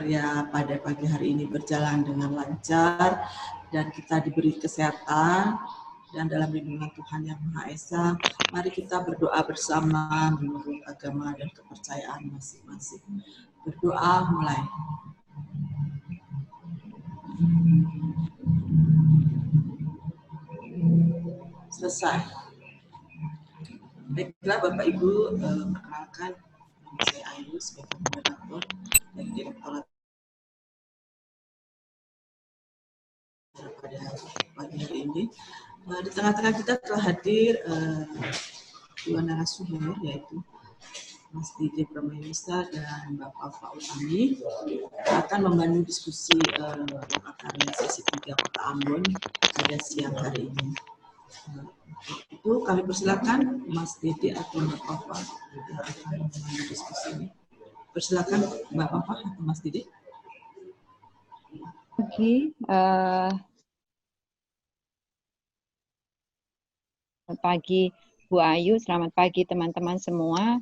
karya pada pagi hari ini berjalan dengan lancar dan kita diberi kesehatan dan dalam lindungan Tuhan Yang Maha Esa. Mari kita berdoa bersama menurut agama dan kepercayaan masing-masing. Berdoa mulai. Selesai. Baiklah Bapak Ibu, perkenalkan saya Ayu sebagai moderator dari Direktorat pada pagi hari ini. Di tengah-tengah kita telah hadir dua narasumber, yaitu Mas Didi Pramayusa dan Bapak Fautami akan membantu diskusi karya sesi 3 Kota Ambon pada siang hari ini. Itu kami persilakan Mas Didi atau Mbak Fafa yang akan membantu diskusi ini. Persilakan Mbak Fafa atau Mas Didi. Selamat pagi Bu Ayu, selamat pagi teman-teman semua.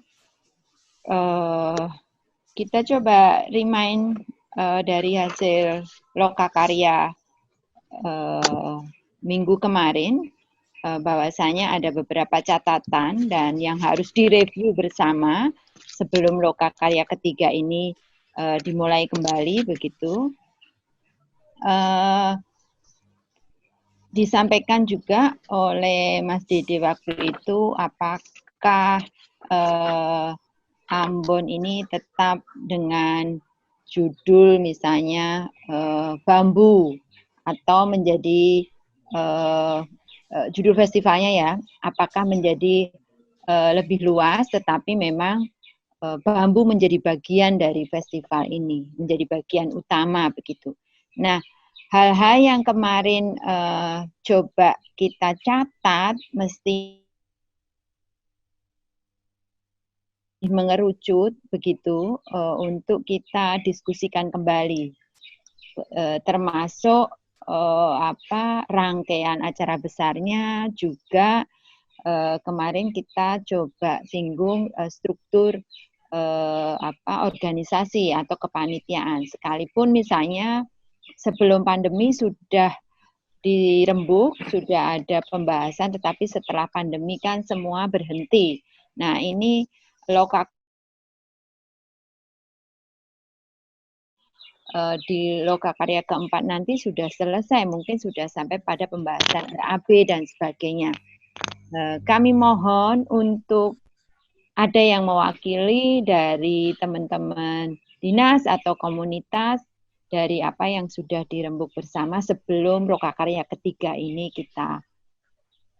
Kita coba remind dari hasil lokakarya minggu kemarin, bahwasanya ada beberapa catatan dan yang harus direview bersama sebelum lokakarya ketiga ini dimulai kembali begitu. Disampaikan juga oleh Mas Dede waktu itu apakah Ambon ini tetap dengan judul misalnya bambu atau menjadi judul festivalnya ya, apakah menjadi lebih luas tetapi memang bambu menjadi bagian dari festival ini, menjadi bagian utama begitu. Nah, hal-hal yang kemarin coba kita catat mesti mengerucut begitu untuk kita diskusikan kembali, termasuk rangkaian acara besarnya juga kemarin kita coba singgung struktur organisasi atau kepanitiaan, sekalipun misalnya sebelum pandemi sudah dirembuk, sudah ada pembahasan, tetapi setelah pandemi kan semua berhenti. Nah, ini di lokakarya keempat nanti sudah selesai, mungkin sudah sampai pada pembahasan RAB dan sebagainya. Kami mohon untuk ada yang mewakili dari teman-teman dinas atau komunitas dari apa yang sudah dirembuk bersama sebelum lokakarya ketiga ini kita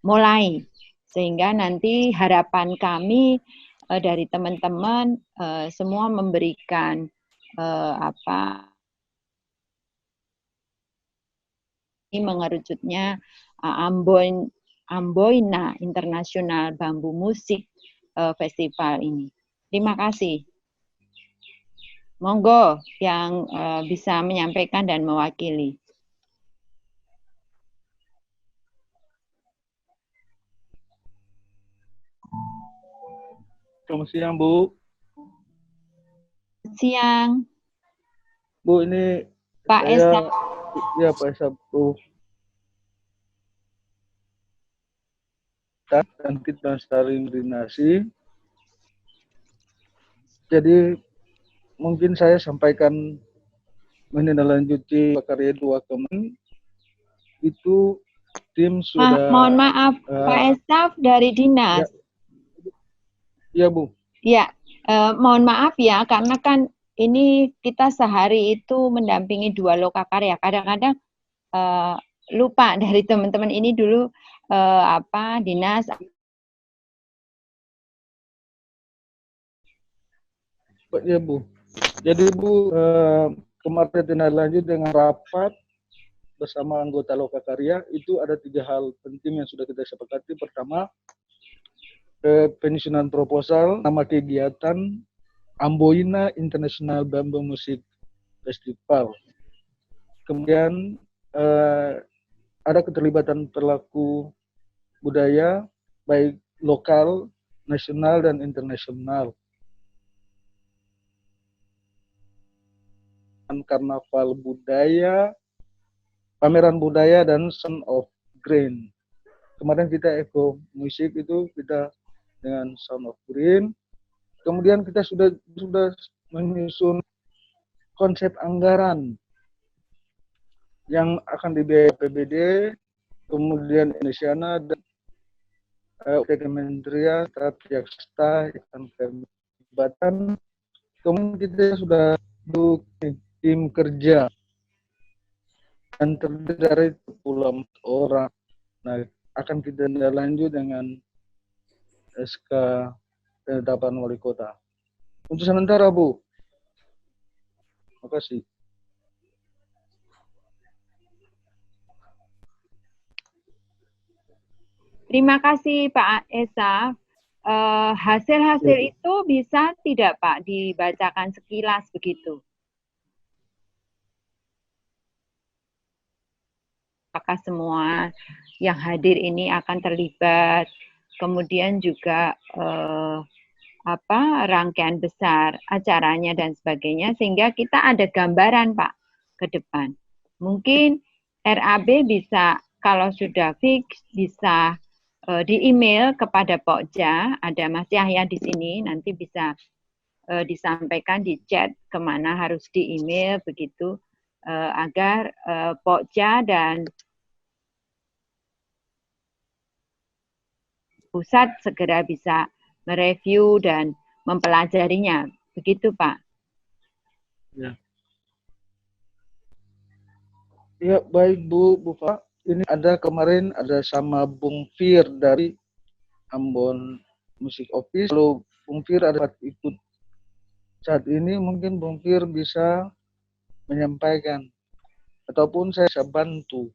mulai. Sehingga nanti harapan kami dari teman-teman semua memberikan mengerucutnya Amboina International Bambu Musik Festival ini. Terima kasih. Monggo yang bisa menyampaikan dan mewakili. Selamat siang, Bu. Siang. Bu, ini Pak Esa. Ya, Pak Esa, Bu. Dan kita saling koordinasi. Jadi mungkin saya sampaikan menindaklanjuti karya dua kemarin itu tim sudah. Mohon maaf, Pak Estaf dari dinas. Ya, Bu. Ya, mohon maaf ya, karena kan ini kita sehari itu mendampingi dua lokakarya. Kadang-kadang lupa dari teman-teman ini dulu dinas. Ya, Bu. Jadi, Bu, kemarin tindak lanjut dengan rapat bersama anggota lokakarya itu ada 3 hal penting yang sudah kita sepakati. Pertama, penyusunan proposal nama kegiatan Amboina International Bambu Music Festival. Kemudian ada keterlibatan pelaku budaya baik lokal, nasional dan internasional. karnaval budaya, pameran budaya dan Sound of Green. Kemarin kita Eko Musik itu kita dengan Sound of Green. Kemudian kita sudah menyusun konsep anggaran yang akan dibiayai APBD, kemudian Indonesiana dan Kementerian Jaksta yang terlibat. Kemudian kita sudah bentuk tim kerja dan terdiri dari 24 orang. Nah, akan kita lanjut dengan SK penetapan wali kota. Untuk sementara, Bu. Terima kasih. Terima kasih Pak Esa. Hasil-hasil itu bisa tidak Pak dibacakan sekilas begitu? Apakah semua yang hadir ini akan terlibat? Kemudian juga rangkaian besar acaranya dan sebagainya, sehingga kita ada gambaran Pak ke depan. Mungkin RAB bisa, kalau sudah fix, bisa di email kepada Pokja, ada Mas Yahya di sini, nanti bisa disampaikan di chat kemana harus di email begitu, agar Pokja dan pusat segera bisa mereview dan mempelajarinya, begitu Pak? Ya. Ya, baik Bu Pak. Ini kemarin ada sama Bung Fir dari Ambon Music Office. Kalau Bung Fir ada ikut saat ini, mungkin Bung Fir bisa menyampaikan ataupun saya bisa bantu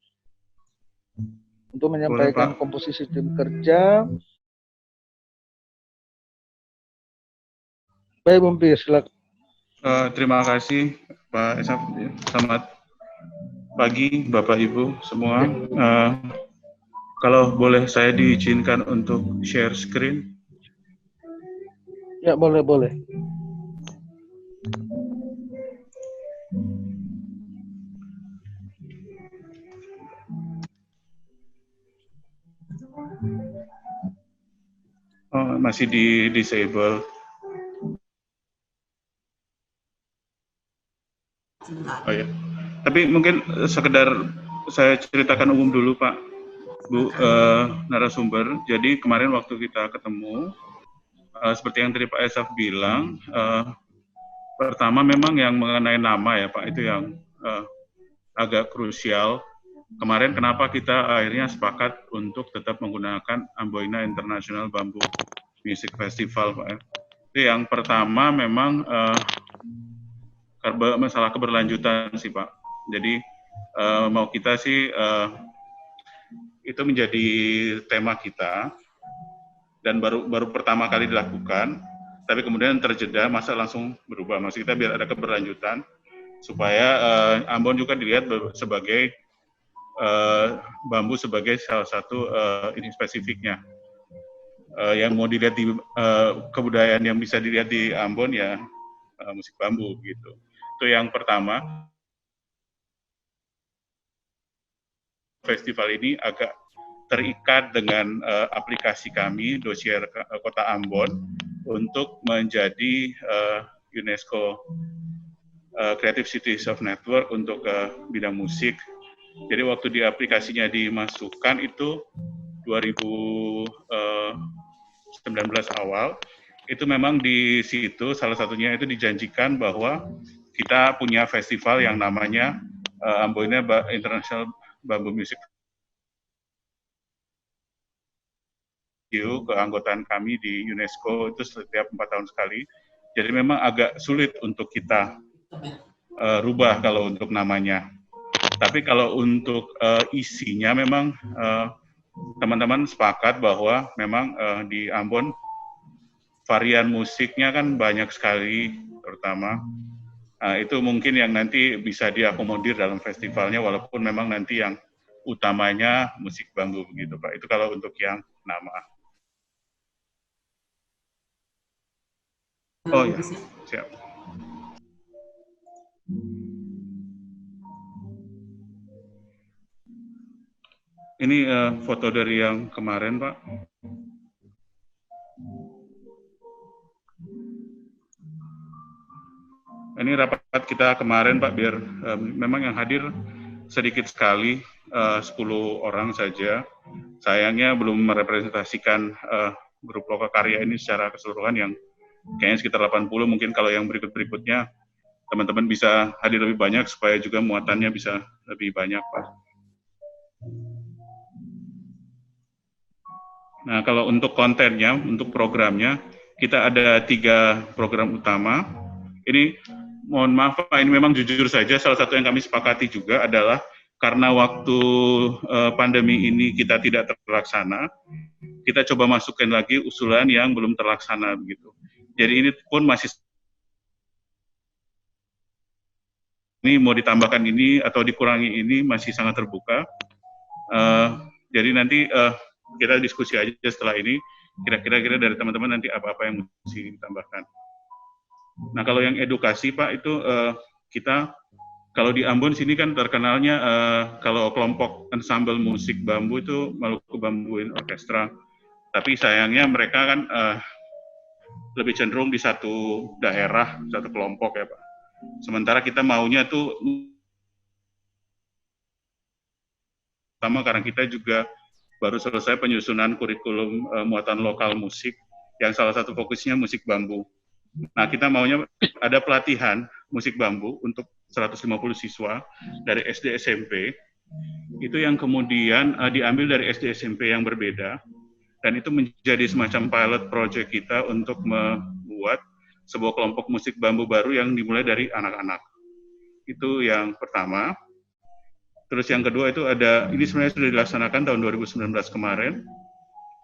untuk menyampaikan komposisi tim kerja. Baik Bung Fir, silakan. Terima kasih Pak Esa. Selamat pagi Bapak Ibu semua. Kalau boleh saya diizinkan untuk share screen. Ya, boleh. Oh, masih di disable. Oh ya. Tapi mungkin sekedar saya ceritakan umum dulu Pak, Bu narasumber. Jadi kemarin waktu kita ketemu, seperti yang tadi Pak Esaf bilang, pertama memang yang mengenai nama ya Pak, itu yang agak krusial. Kemarin kenapa kita akhirnya sepakat untuk tetap menggunakan Amboina International Bamboo Music Festival Pak. Itu yang pertama memang masalah keberlanjutan sih Pak. Jadi mau kita sih itu menjadi tema kita dan baru pertama kali dilakukan, tapi kemudian terjeda masa langsung berubah. Maksud kita biar ada keberlanjutan supaya Ambon juga dilihat sebagai bambu sebagai salah satu ini spesifiknya. Yang mau dilihat di kebudayaan yang bisa dilihat di Ambon ya musik bambu gitu. Itu yang pertama. Festival ini agak terikat dengan aplikasi kami, dosier Kota Ambon, untuk menjadi UNESCO Creative Cities of Network untuk bidang musik. Jadi waktu di aplikasinya dimasukkan itu 2019 awal, itu memang di situ salah satunya itu dijanjikan bahwa kita punya festival yang namanya Amboina International Bamboo Music keanggotaan kami di UNESCO itu setiap 4 tahun sekali. Jadi memang agak sulit untuk kita rubah kalau untuk namanya. Tapi kalau untuk isinya memang teman-teman sepakat bahwa memang di Ambon varian musiknya kan banyak sekali, terutama itu mungkin yang nanti bisa diakomodir dalam festivalnya, walaupun memang nanti yang utamanya musik bambu begitu Pak. Itu kalau untuk yang nama. Oh ya, siap. Ini foto dari yang kemarin, Pak. Ini rapat kita kemarin, Pak, biar memang yang hadir sedikit sekali, 10 orang saja. Sayangnya belum merepresentasikan grup Lokakarya ini secara keseluruhan, yang kayaknya sekitar 80. Mungkin kalau yang berikut-berikutnya teman-teman bisa hadir lebih banyak supaya juga muatannya bisa lebih banyak, Pak. Nah, kalau untuk kontennya, untuk programnya, kita ada 3 program utama. Ini mohon maaf Pak, ini memang jujur saja salah satu yang kami sepakati juga adalah karena waktu pandemi ini kita tidak terlaksana, kita coba masukkan lagi usulan yang belum terlaksana begitu. Jadi ini pun masih, ini mau ditambahkan ini atau dikurangi ini masih sangat terbuka. Jadi nanti kita diskusi aja setelah ini, kira-kira dari teman-teman nanti apa-apa yang mesti ditambahkan. Nah, kalau yang edukasi Pak itu kita, kalau di Ambon sini kan terkenalnya kalau kelompok ensemble musik bambu itu Maluku Bambu Orkestra. Tapi sayangnya mereka kan lebih cenderung di satu daerah, satu kelompok ya Pak. Sementara kita maunya tuh, pertama karena kita juga baru selesai penyusunan kurikulum muatan lokal musik, yang salah satu fokusnya musik bambu. Nah, kita maunya ada pelatihan musik bambu untuk 150 siswa dari SD SMP, itu yang kemudian diambil dari SD SMP yang berbeda, dan itu menjadi semacam pilot project kita untuk membuat sebuah kelompok musik bambu baru yang dimulai dari anak-anak. Itu yang pertama. Terus yang kedua itu ada, ini sebenarnya sudah dilaksanakan tahun 2019 kemarin,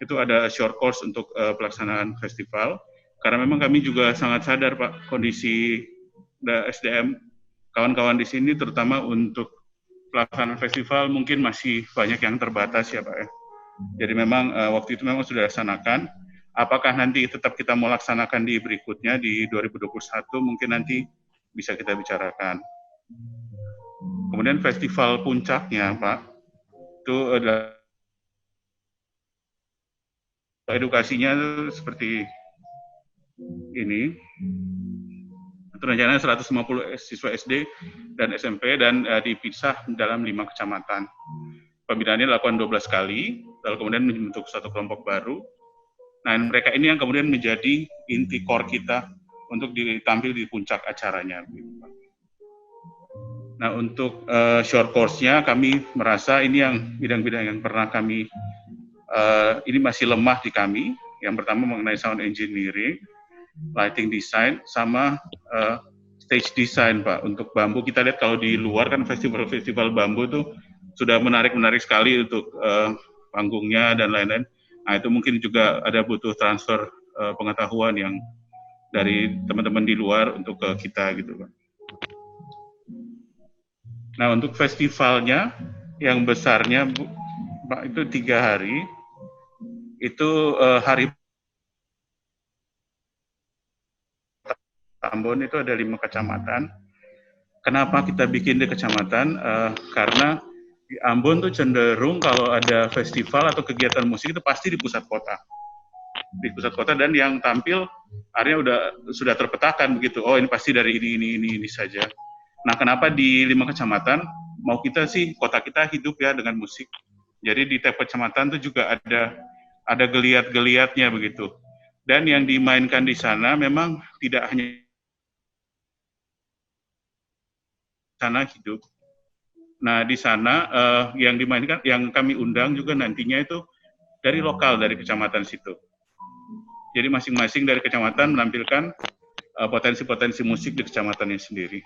itu ada short course untuk pelaksanaan festival, karena memang kami juga sangat sadar Pak, kondisi SDM kawan-kawan di sini, terutama untuk pelaksanaan festival mungkin masih banyak yang terbatas ya Pak ya. Jadi memang waktu itu memang sudah dilaksanakan, apakah nanti tetap kita mau laksanakan di berikutnya, di 2021, mungkin nanti bisa kita bicarakan. Kemudian festival puncaknya Pak, itu adalah edukasinya seperti ini. Itu rencananya 150 siswa SD dan SMP dan dipisah dalam 5 kecamatan. Pembinaannya dilakukan 12 kali, lalu kemudian membentuk satu kelompok baru. Nah, mereka ini yang kemudian menjadi inti core kita untuk ditampil di puncak acaranya. Nah, untuk short course-nya kami merasa ini yang bidang-bidang yang pernah kami, ini masih lemah di kami. Yang pertama mengenai sound engineering, lighting design, sama stage design Pak. Untuk bambu kita lihat kalau di luar kan festival-festival bambu tuh sudah menarik sekali untuk panggungnya dan lain-lain. Nah, itu mungkin juga ada butuh transfer pengetahuan yang dari teman-teman di luar untuk ke kita gitu Pak. Nah, untuk festivalnya yang besarnya Pak itu 3 hari. Itu hari Ambon itu ada 5 kecamatan. Kenapa kita bikin di kecamatan? Karena di Ambon tuh cenderung kalau ada festival atau kegiatan musik itu pasti di pusat kota. Di pusat kota, dan yang tampil akhirnya sudah terpetakan begitu. Oh, ini pasti dari ini saja. Nah, kenapa di 5 kecamatan? Mau kita sih kota kita hidup ya dengan musik. Jadi di tiap kecamatan itu juga ada geliat-geliatnya begitu. Dan yang dimainkan di sana memang tidak hanya sana hidup. Nah, di sana yang dimainkan, yang kami undang juga nantinya itu dari lokal, dari kecamatan situ. Jadi masing-masing dari kecamatan menampilkan potensi-potensi musik di kecamatannya sendiri.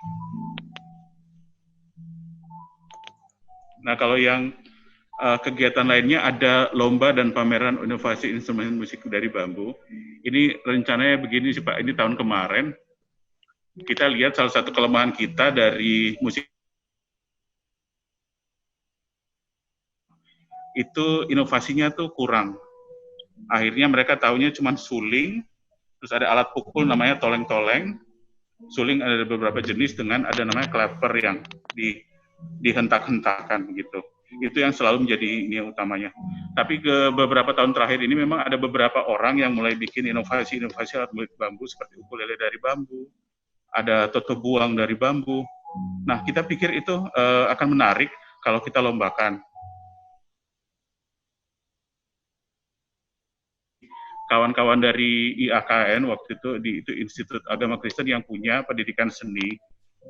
Nah, kalau yang kegiatan lainnya ada lomba dan pameran inovasi instrumen musik dari bambu. Ini rencananya begini sih Pak, ini tahun kemarin kita lihat salah satu kelemahan kita dari musik itu inovasinya tuh kurang. Akhirnya mereka taunya cuma suling, terus ada alat pukul namanya toleng-toleng. Suling ada beberapa jenis dengan ada namanya clapper yang dihentak-hentakan begitu. Itu yang selalu menjadi ini yang utamanya. Tapi ke beberapa tahun terakhir ini memang ada beberapa orang yang mulai bikin inovasi-inovasi alat musik bambu seperti ukulele dari bambu, ada toto buang dari bambu. Nah, kita pikir itu akan menarik kalau kita lombakan. Kawan-kawan dari IAKN waktu itu Institut Agama Kristen yang punya pendidikan seni,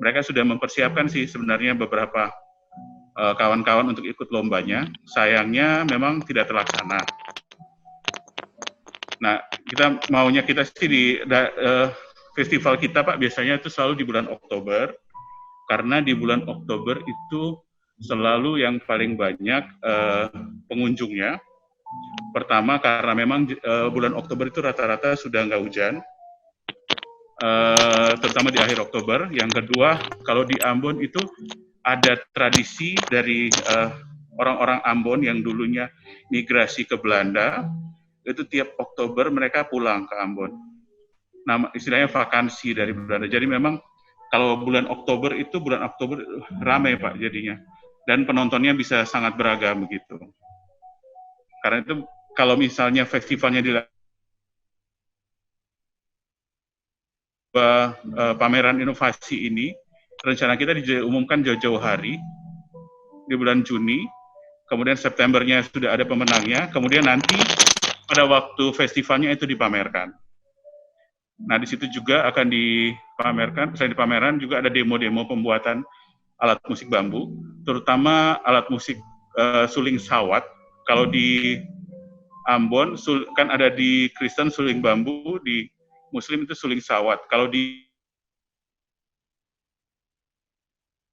mereka sudah mempersiapkan sih sebenarnya beberapa kawan-kawan untuk ikut lombanya. Sayangnya memang tidak terlaksana. Nah, kita sih di festival kita Pak biasanya itu selalu di bulan Oktober, karena di bulan Oktober itu selalu yang paling banyak pengunjungnya. Pertama karena memang bulan Oktober itu rata-rata sudah nggak hujan, terutama di akhir Oktober. Yang kedua, kalau di Ambon itu ada tradisi dari orang-orang Ambon yang dulunya migrasi ke Belanda, itu tiap Oktober mereka pulang ke Ambon. Nah, istilahnya vakansi dari Belanda. Jadi memang kalau bulan Oktober itu ramai Pak jadinya. Dan penontonnya bisa sangat beragam begitu. Karena itu kalau misalnya festivalnya di pameran inovasi ini, rencana kita diumumkan jauh-jauh hari, di bulan Juni, kemudian Septembernya sudah ada pemenangnya, kemudian nanti pada waktu festivalnya itu dipamerkan. Nah, di situ juga akan dipamerkan, selain di pameran juga ada demo-demo pembuatan alat musik bambu, terutama alat musik suling sawat. Kalau di Ambon kan ada di Kristen suling bambu, di Muslim itu suling sawat. Kalau di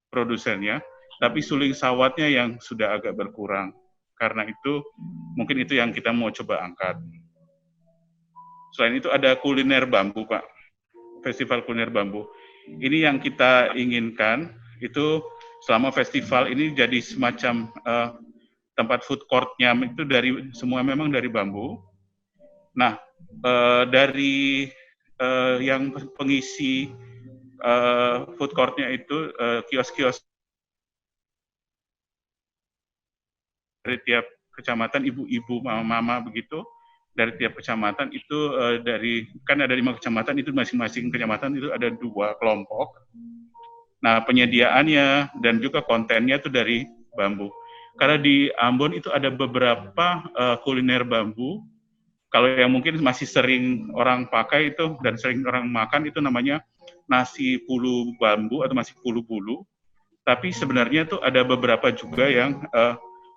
produsennya, tapi suling sawatnya yang sudah agak berkurang. Karena itu mungkin itu yang kita mau coba angkat. Selain itu ada kuliner bambu, Pak. Festival kuliner bambu. Ini yang kita inginkan, itu selama festival ini jadi semacam tempat food court-nya itu semua memang dari bambu. Nah, dari yang pengisi food court-nya itu kios-kios dari tiap kecamatan, ibu-ibu, mama-mama begitu, dari tiap kecamatan itu kan ada 5 kecamatan, itu masing-masing kecamatan itu ada 2 kelompok. Nah, penyediaannya dan juga kontennya itu dari bambu. Karena di Ambon itu ada beberapa kuliner bambu. Kalau yang mungkin masih sering orang pakai itu dan sering orang makan itu namanya nasi pulu bambu atau nasi pulu bulu. Tapi sebenarnya itu ada beberapa juga yang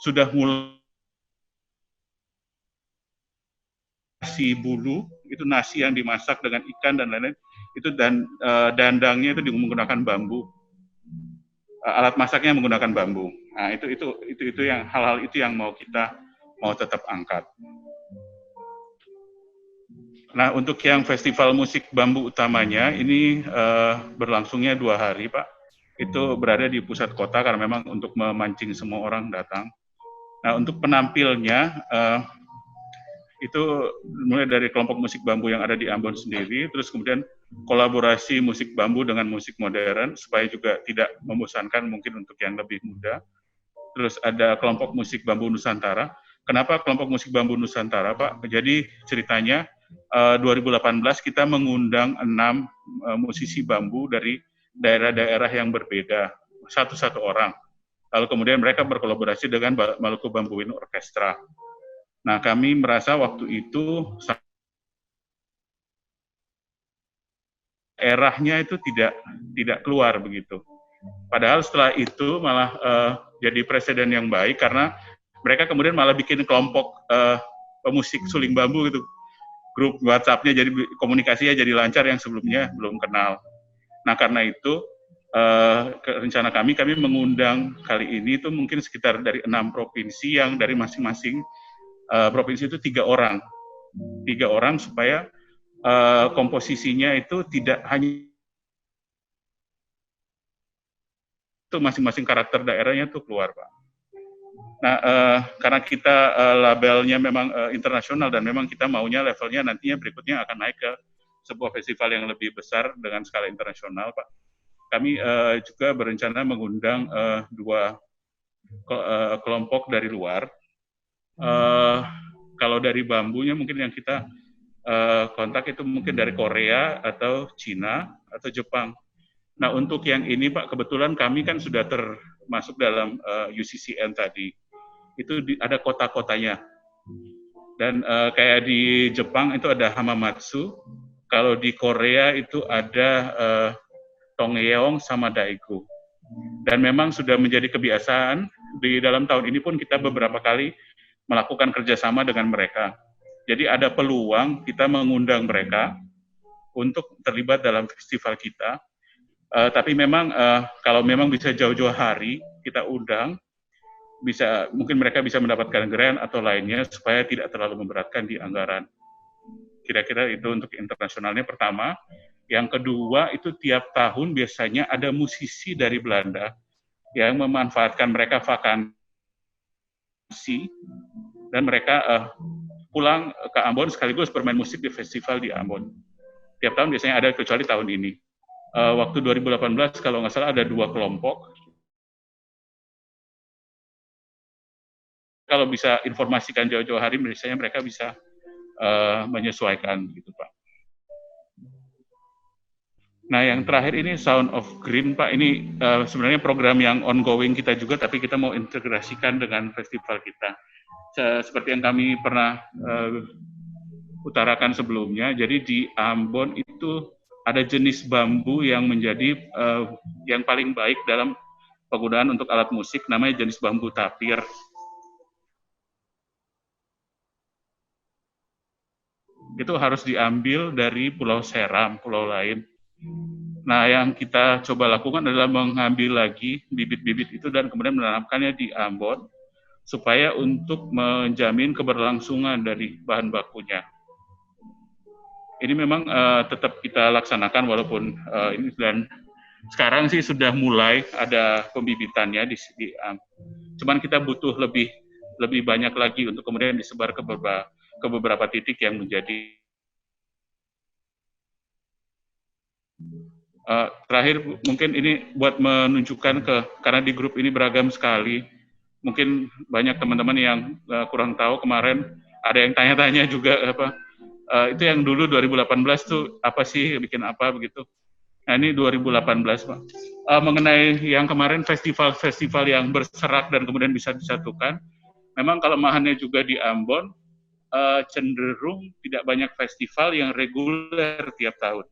sudah mulai nasi bulu, itu nasi yang dimasak dengan ikan dan lain-lain, itu dandangnya itu menggunakan bambu. Alat masaknya menggunakan bambu. Nah, itu yang hal-hal itu yang mau tetap angkat. Nah, untuk yang festival musik bambu utamanya ini berlangsungnya 2 hari, Pak. Itu berada di pusat kota karena memang untuk memancing semua orang datang. Nah, untuk penampilnya itu mulai dari kelompok musik bambu yang ada di Ambon sendiri, terus kemudian kolaborasi musik bambu dengan musik modern supaya juga tidak membosankan mungkin untuk yang lebih muda. Terus ada kelompok musik bambu Nusantara. Kenapa kelompok musik bambu Nusantara, Pak? Jadi ceritanya 2018 kita mengundang 6 musisi bambu dari daerah-daerah yang berbeda, satu-satu orang. Lalu kemudian mereka berkolaborasi dengan Maluku Bambu Wind Orchestra. Nah, kami merasa waktu itu daerahnya itu tidak keluar begitu. Padahal setelah itu malah jadi presiden yang baik karena mereka kemudian malah bikin kelompok pemusik suling bambu gitu. Grup WhatsApp-nya jadi komunikasinya jadi lancar yang sebelumnya belum kenal. Nah, karena itu rencana kami mengundang kali ini itu mungkin sekitar dari 6 provinsi yang dari masing-masing provinsi itu 3 orang. 3 orang supaya komposisinya itu tidak hanya itu masing-masing karakter daerahnya tuh keluar, Pak. Nah, karena kita labelnya memang internasional dan memang kita maunya levelnya nantinya berikutnya akan naik ke sebuah festival yang lebih besar dengan skala internasional, Pak. Kami juga berencana mengundang 2 kelompok dari luar. Kalau dari bambunya mungkin yang kita kontak itu mungkin dari Korea atau Cina atau Jepang. Nah, untuk yang ini Pak, kebetulan kami kan sudah termasuk dalam UCCN tadi. Itu ada kota-kotanya. Dan kayak di Jepang itu ada Hamamatsu, kalau di Korea itu ada Tongyeong sama Daegu. Dan memang sudah menjadi kebiasaan, di dalam tahun ini pun kita beberapa kali melakukan kerjasama dengan mereka. Jadi ada peluang kita mengundang mereka untuk terlibat dalam festival kita. Tapi memang kalau memang bisa jauh-jauh hari kita undang, mungkin mereka bisa mendapatkan grant atau lainnya supaya tidak terlalu memberatkan di anggaran. Kira-kira itu untuk internasionalnya pertama. Yang kedua itu tiap tahun biasanya ada musisi dari Belanda yang memanfaatkan mereka vakansi dan mereka pulang ke Ambon sekaligus bermain musik di festival di Ambon. Tiap tahun biasanya ada, kecuali tahun ini. Waktu 2018 kalau nggak salah ada 2 kelompok. Kalau bisa informasikan jauh-jauh hari, biasanya mereka bisa menyesuaikan gitu Pak. Nah yang terakhir ini Sound of Green Pak, ini sebenarnya program yang ongoing kita juga, tapi kita mau integrasikan dengan festival kita. Seperti yang kami pernah utarakan sebelumnya, jadi di Ambon itu ada jenis bambu yang menjadi yang paling baik dalam penggunaan untuk alat musik, namanya jenis bambu tapir. Itu harus diambil dari Pulau Seram, pulau lain. Nah, yang kita coba lakukan adalah mengambil lagi bibit-bibit itu dan kemudian menanamkannya di Ambon, supaya untuk menjamin keberlangsungan dari bahan bakunya. Ini memang tetap kita laksanakan walaupun ini, dan sekarang sih sudah mulai ada pembibitannya cuman kita butuh lebih banyak lagi untuk kemudian disebar ke beberapa titik yang menjadi terakhir mungkin ini buat menunjukkan karena di grup ini beragam sekali, mungkin banyak teman-teman yang kurang tahu, kemarin ada yang tanya-tanya juga itu yang dulu 2018 tuh apa sih, bikin apa begitu. Nah ini 2018 Pak. Mengenai yang kemarin festival-festival yang berserak dan kemudian bisa disatukan, memang kelemahannya juga di Ambon, cenderung tidak banyak festival yang reguler tiap tahun.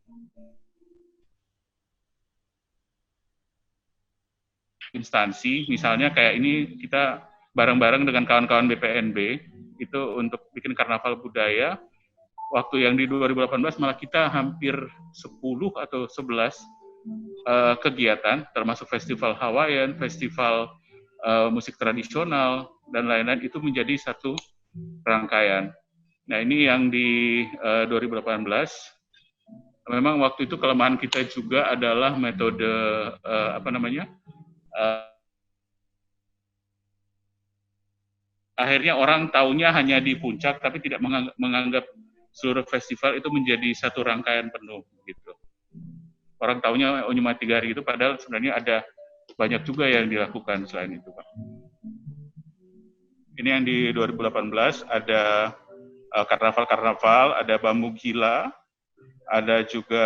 Instansi, misalnya kayak ini kita bareng-bareng dengan kawan-kawan BPNB, itu untuk bikin karnaval budaya. Waktu yang di 2018 malah kita hampir 10 atau 11 kegiatan, termasuk festival Hawaiian, festival musik tradisional, dan lain-lain, itu menjadi satu rangkaian. Nah ini yang di 2018, memang waktu itu kelemahan kita juga adalah metode akhirnya orang taunya hanya di puncak, tapi tidak menganggap seluruh festival itu menjadi satu rangkaian penuh gitu. Orang taunya cuma 3 hari itu, padahal sebenarnya ada banyak juga yang dilakukan selain itu Pak. Ini yang di 2018 ada karnaval-karnaval, ada bambu gila, ada juga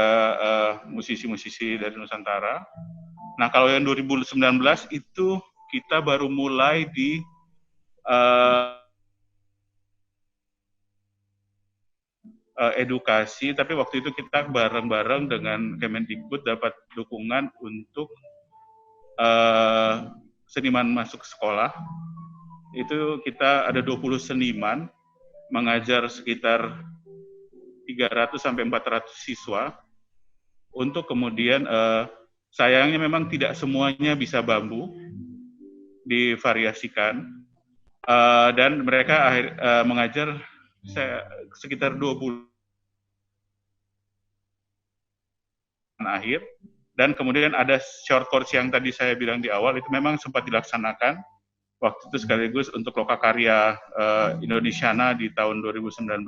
musisi-musisi dari Nusantara. Nah kalau yang 2019 itu kita baru mulai di edukasi, tapi waktu itu kita bareng-bareng dengan Kemendikbud dapat dukungan untuk seniman masuk sekolah. Itu kita ada 20 seniman mengajar sekitar 300 sampai 400 siswa untuk kemudian sayangnya memang tidak semuanya bisa bambu, divariasikan, dan mereka mengajar sekitar 20 akhir, dan kemudian ada short course yang tadi saya bilang di awal, itu memang sempat dilaksanakan waktu itu sekaligus untuk Lokakarya Indonesiana di tahun 2019.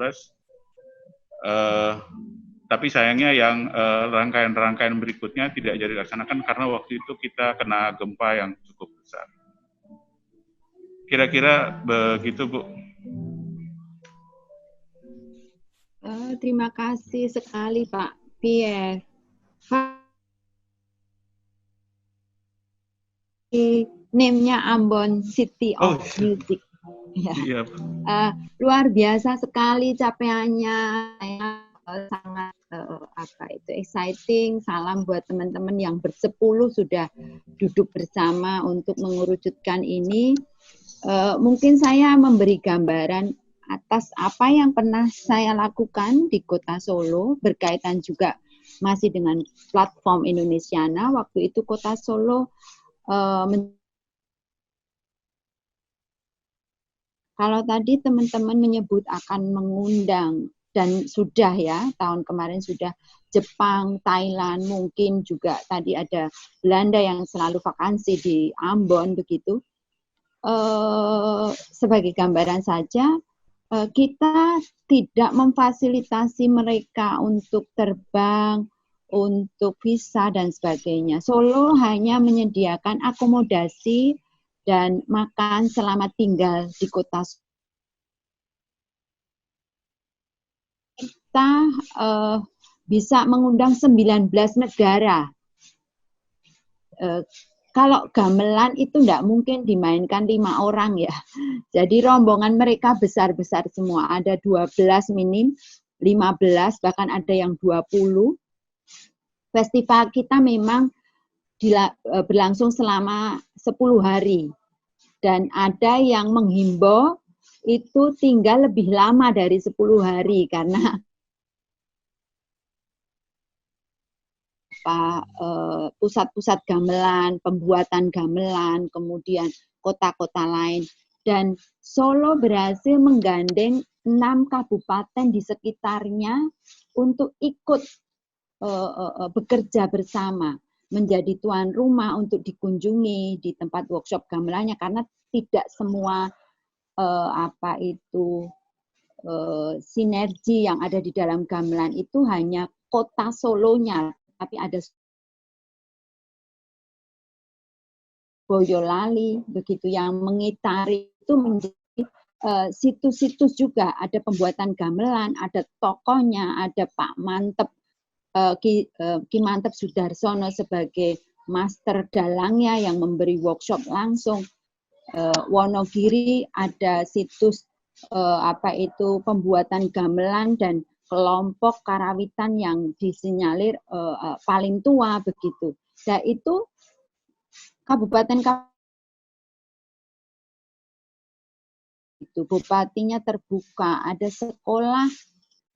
Tapi sayangnya yang rangkaian-rangkaian berikutnya tidak jadi dilaksanakan karena waktu itu kita kena gempa yang cukup besar. Kira-kira begitu, Bu. Terima kasih sekali Pak Pierre. Name-nya Ambon City of Music. Ya. Iya. Luar biasa sekali capaiannya, sangat exciting. Salam buat teman-teman yang bersepuluh sudah duduk bersama untuk mengerucutkan ini. Mungkin saya memberi gambaran atas apa yang pernah saya lakukan di Kota Solo, berkaitan juga masih dengan platform Indonesiana. Waktu itu Kota Solo kalau tadi teman-teman menyebut akan mengundang, dan sudah ya, tahun kemarin sudah Jepang, Thailand, mungkin juga tadi ada Belanda yang selalu vakansi di Ambon begitu. Sebagai gambaran saja, kita tidak memfasilitasi mereka untuk terbang, untuk visa dan sebagainya. Solo hanya menyediakan akomodasi dan makan selama tinggal di kota. Kita bisa mengundang 19 negara. Kalau gamelan itu tidak mungkin dimainkan 5 orang ya. Jadi rombongan mereka besar-besar semua. Ada 12 minim, 15, bahkan ada yang 20. Festival kita memang berlangsung selama 10 hari. Dan ada yang menghimbau itu tinggal lebih lama dari 10 hari karena pusat-pusat gamelan, pembuatan gamelan, kemudian kota-kota lain. Dan Solo berhasil menggandeng 6 kabupaten di sekitarnya untuk ikut bekerja bersama, menjadi tuan rumah untuk dikunjungi di tempat workshop gamelannya, karena tidak semua sinergi yang ada di dalam gamelan itu hanya kota Solonya, tapi ada Boyolali begitu yang mengitari itu menjadi situs-situs juga, ada pembuatan gamelan, ada tokohnya, ada Pak Mantep, Ki Mantep Sudarsono sebagai master dalangnya yang memberi workshop langsung. Wonogiri ada situs pembuatan gamelan dan kelompok karawitan yang disinyalir paling tua begitu. Dan itu kabupaten itu bupatinya terbuka, ada sekolah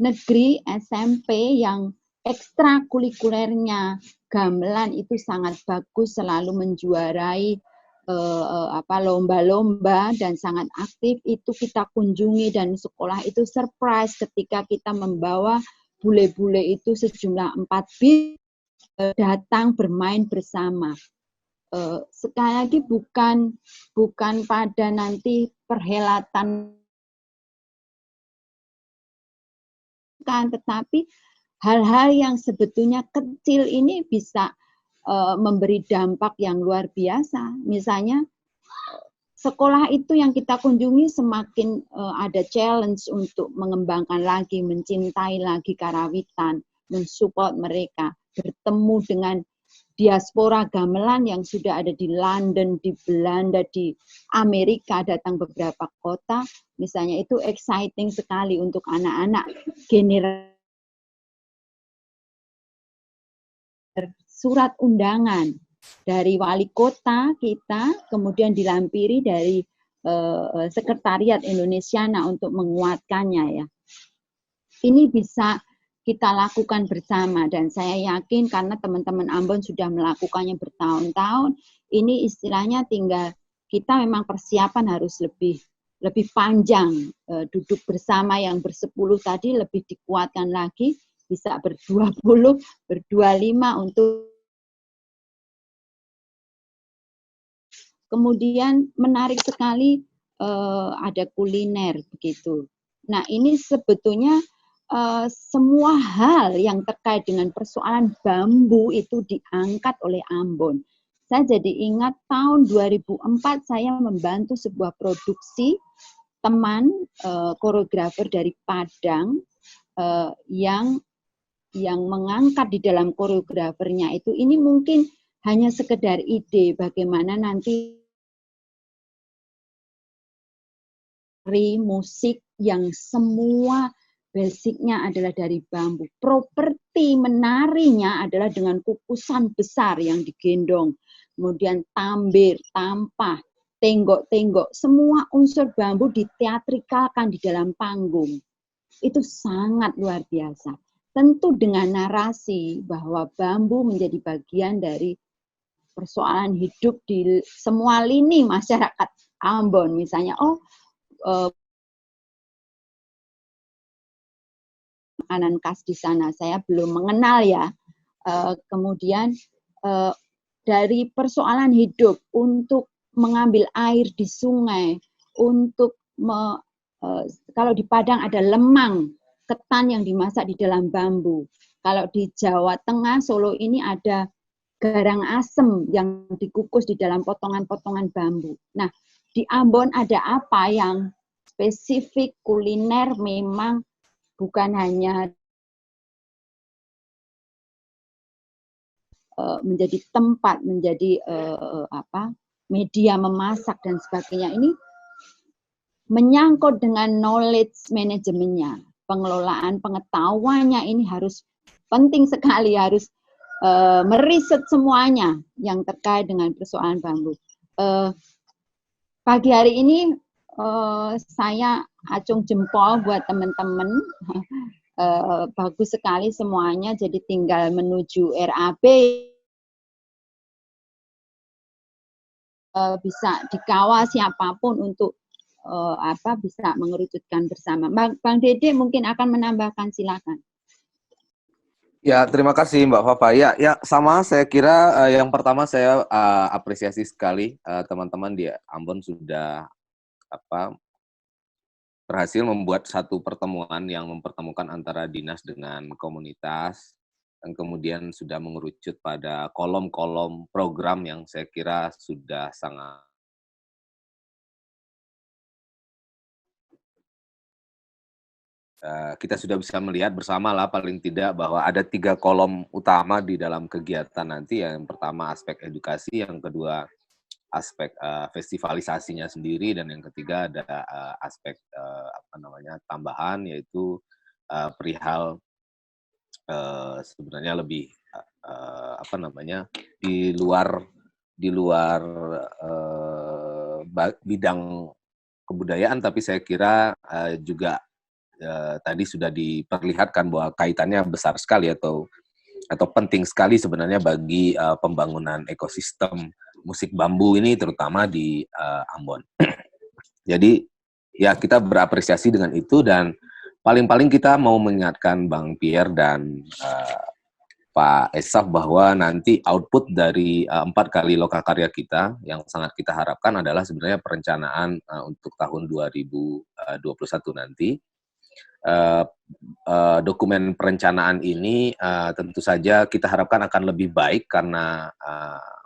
negeri SMP yang ekstrakurikulernya gamelan itu sangat bagus, selalu menjuarai lomba-lomba dan sangat aktif. Itu kita kunjungi dan sekolah itu surprise ketika kita membawa bule-bule itu sejumlah 4 bis datang bermain bersama. Sekali lagi bukan pada nanti perhelatan, tetapi hal-hal yang sebetulnya kecil ini bisa memberi dampak yang luar biasa. Misalnya sekolah itu yang kita kunjungi semakin ada challenge untuk mengembangkan lagi, mencintai lagi karawitan, mensupport mereka, bertemu dengan diaspora gamelan yang sudah ada di London, di Belanda, di Amerika, datang beberapa kota. Misalnya itu exciting sekali untuk anak-anak generasi. Surat undangan dari wali kota kita, kemudian dilampiri dari Sekretariat Indonesiana untuk menguatkannya ya. Ini bisa kita lakukan bersama dan saya yakin karena teman-teman Ambon sudah melakukannya bertahun-tahun, ini istilahnya tinggal kita memang persiapan harus lebih panjang, duduk bersama yang bersepuluh tadi lebih dikuatkan lagi, bisa ber-20, ber-25 untuk. Kemudian menarik sekali ada kuliner begitu. Nah ini sebetulnya semua hal yang terkait dengan persoalan bambu itu diangkat oleh Ambon. saya jadi ingat tahun 2004 saya membantu sebuah produksi teman koreografer dari Padang yang mengangkat di dalam koreografernya itu, ini mungkin hanya sekedar ide bagaimana nanti musik yang semua basicnya adalah dari bambu. Properti menarinya adalah dengan kukusan besar yang digendong. Kemudian tambir, tampah, tenggok-tenggok, semua unsur bambu diteatrikalkan di dalam panggung. Itu sangat luar biasa. Tentu dengan narasi bahwa bambu menjadi bagian dari persoalan hidup di semua lini masyarakat Ambon. Misalnya, makanan khas di sana saya belum mengenal ya. Kemudian dari persoalan hidup untuk mengambil air di sungai, untuk kalau di Padang ada lemang, ketan yang dimasak di dalam bambu. Kalau di Jawa Tengah, Solo ini ada garang asem yang dikukus di dalam potongan-potongan bambu. Nah, di Ambon ada apa yang spesifik kuliner, memang bukan hanya menjadi tempat, menjadi media memasak dan sebagainya, ini menyangkut dengan knowledge manajemennya, pengelolaan pengetahuannya ini harus penting sekali, harus meriset semuanya yang terkait dengan persoalan bambu. Pagi hari ini saya acung jempol buat teman-teman, bagus sekali semuanya, jadi tinggal menuju RAB bisa dikawal siapapun untuk bisa mengerucutkan bersama. Bang Dede mungkin akan menambahkan, silakan. Ya, terima kasih Mbak Fafa. Ya, sama saya kira yang pertama saya apresiasi sekali teman-teman di Ambon sudah berhasil membuat satu pertemuan yang mempertemukan antara dinas dengan komunitas, dan kemudian sudah mengerucut pada kolom-kolom program yang saya kira sudah sangat kita sudah bisa melihat bersama lah paling tidak bahwa ada 3 kolom utama di dalam kegiatan nanti. Yang pertama aspek edukasi, yang kedua aspek festivalisasinya sendiri, dan yang ketiga ada aspek tambahan, yaitu perihal sebenarnya lebih di luar bidang kebudayaan, tapi saya kira juga tadi sudah diperlihatkan bahwa kaitannya besar sekali atau penting sekali sebenarnya bagi pembangunan ekosistem musik bambu ini, terutama di Ambon. Jadi ya kita berapresiasi dengan itu, dan paling-paling kita mau mengingatkan Bang Pierre dan Pak Esaf bahwa nanti output dari 4 kali lokakarya kita yang sangat kita harapkan adalah sebenarnya perencanaan untuk tahun 2021 nanti. Dokumen perencanaan ini tentu saja kita harapkan akan lebih baik karena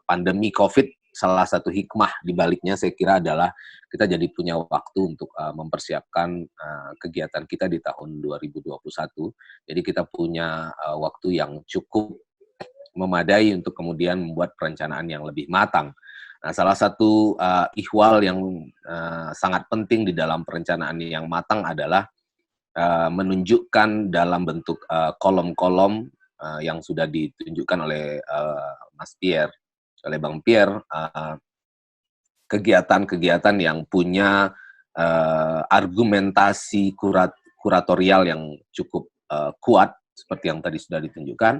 pandemi COVID, salah satu hikmah di baliknya saya kira adalah kita jadi punya waktu untuk mempersiapkan kegiatan kita di tahun 2021. Jadi kita punya waktu yang cukup memadai untuk kemudian membuat perencanaan yang lebih matang. Nah, salah satu ihwal yang sangat penting di dalam perencanaan yang matang adalah menunjukkan dalam bentuk kolom-kolom yang sudah ditunjukkan oleh Mas Pierre, oleh Bang Pierre, kegiatan-kegiatan yang punya argumentasi kuratorial yang cukup kuat, seperti yang tadi sudah ditunjukkan.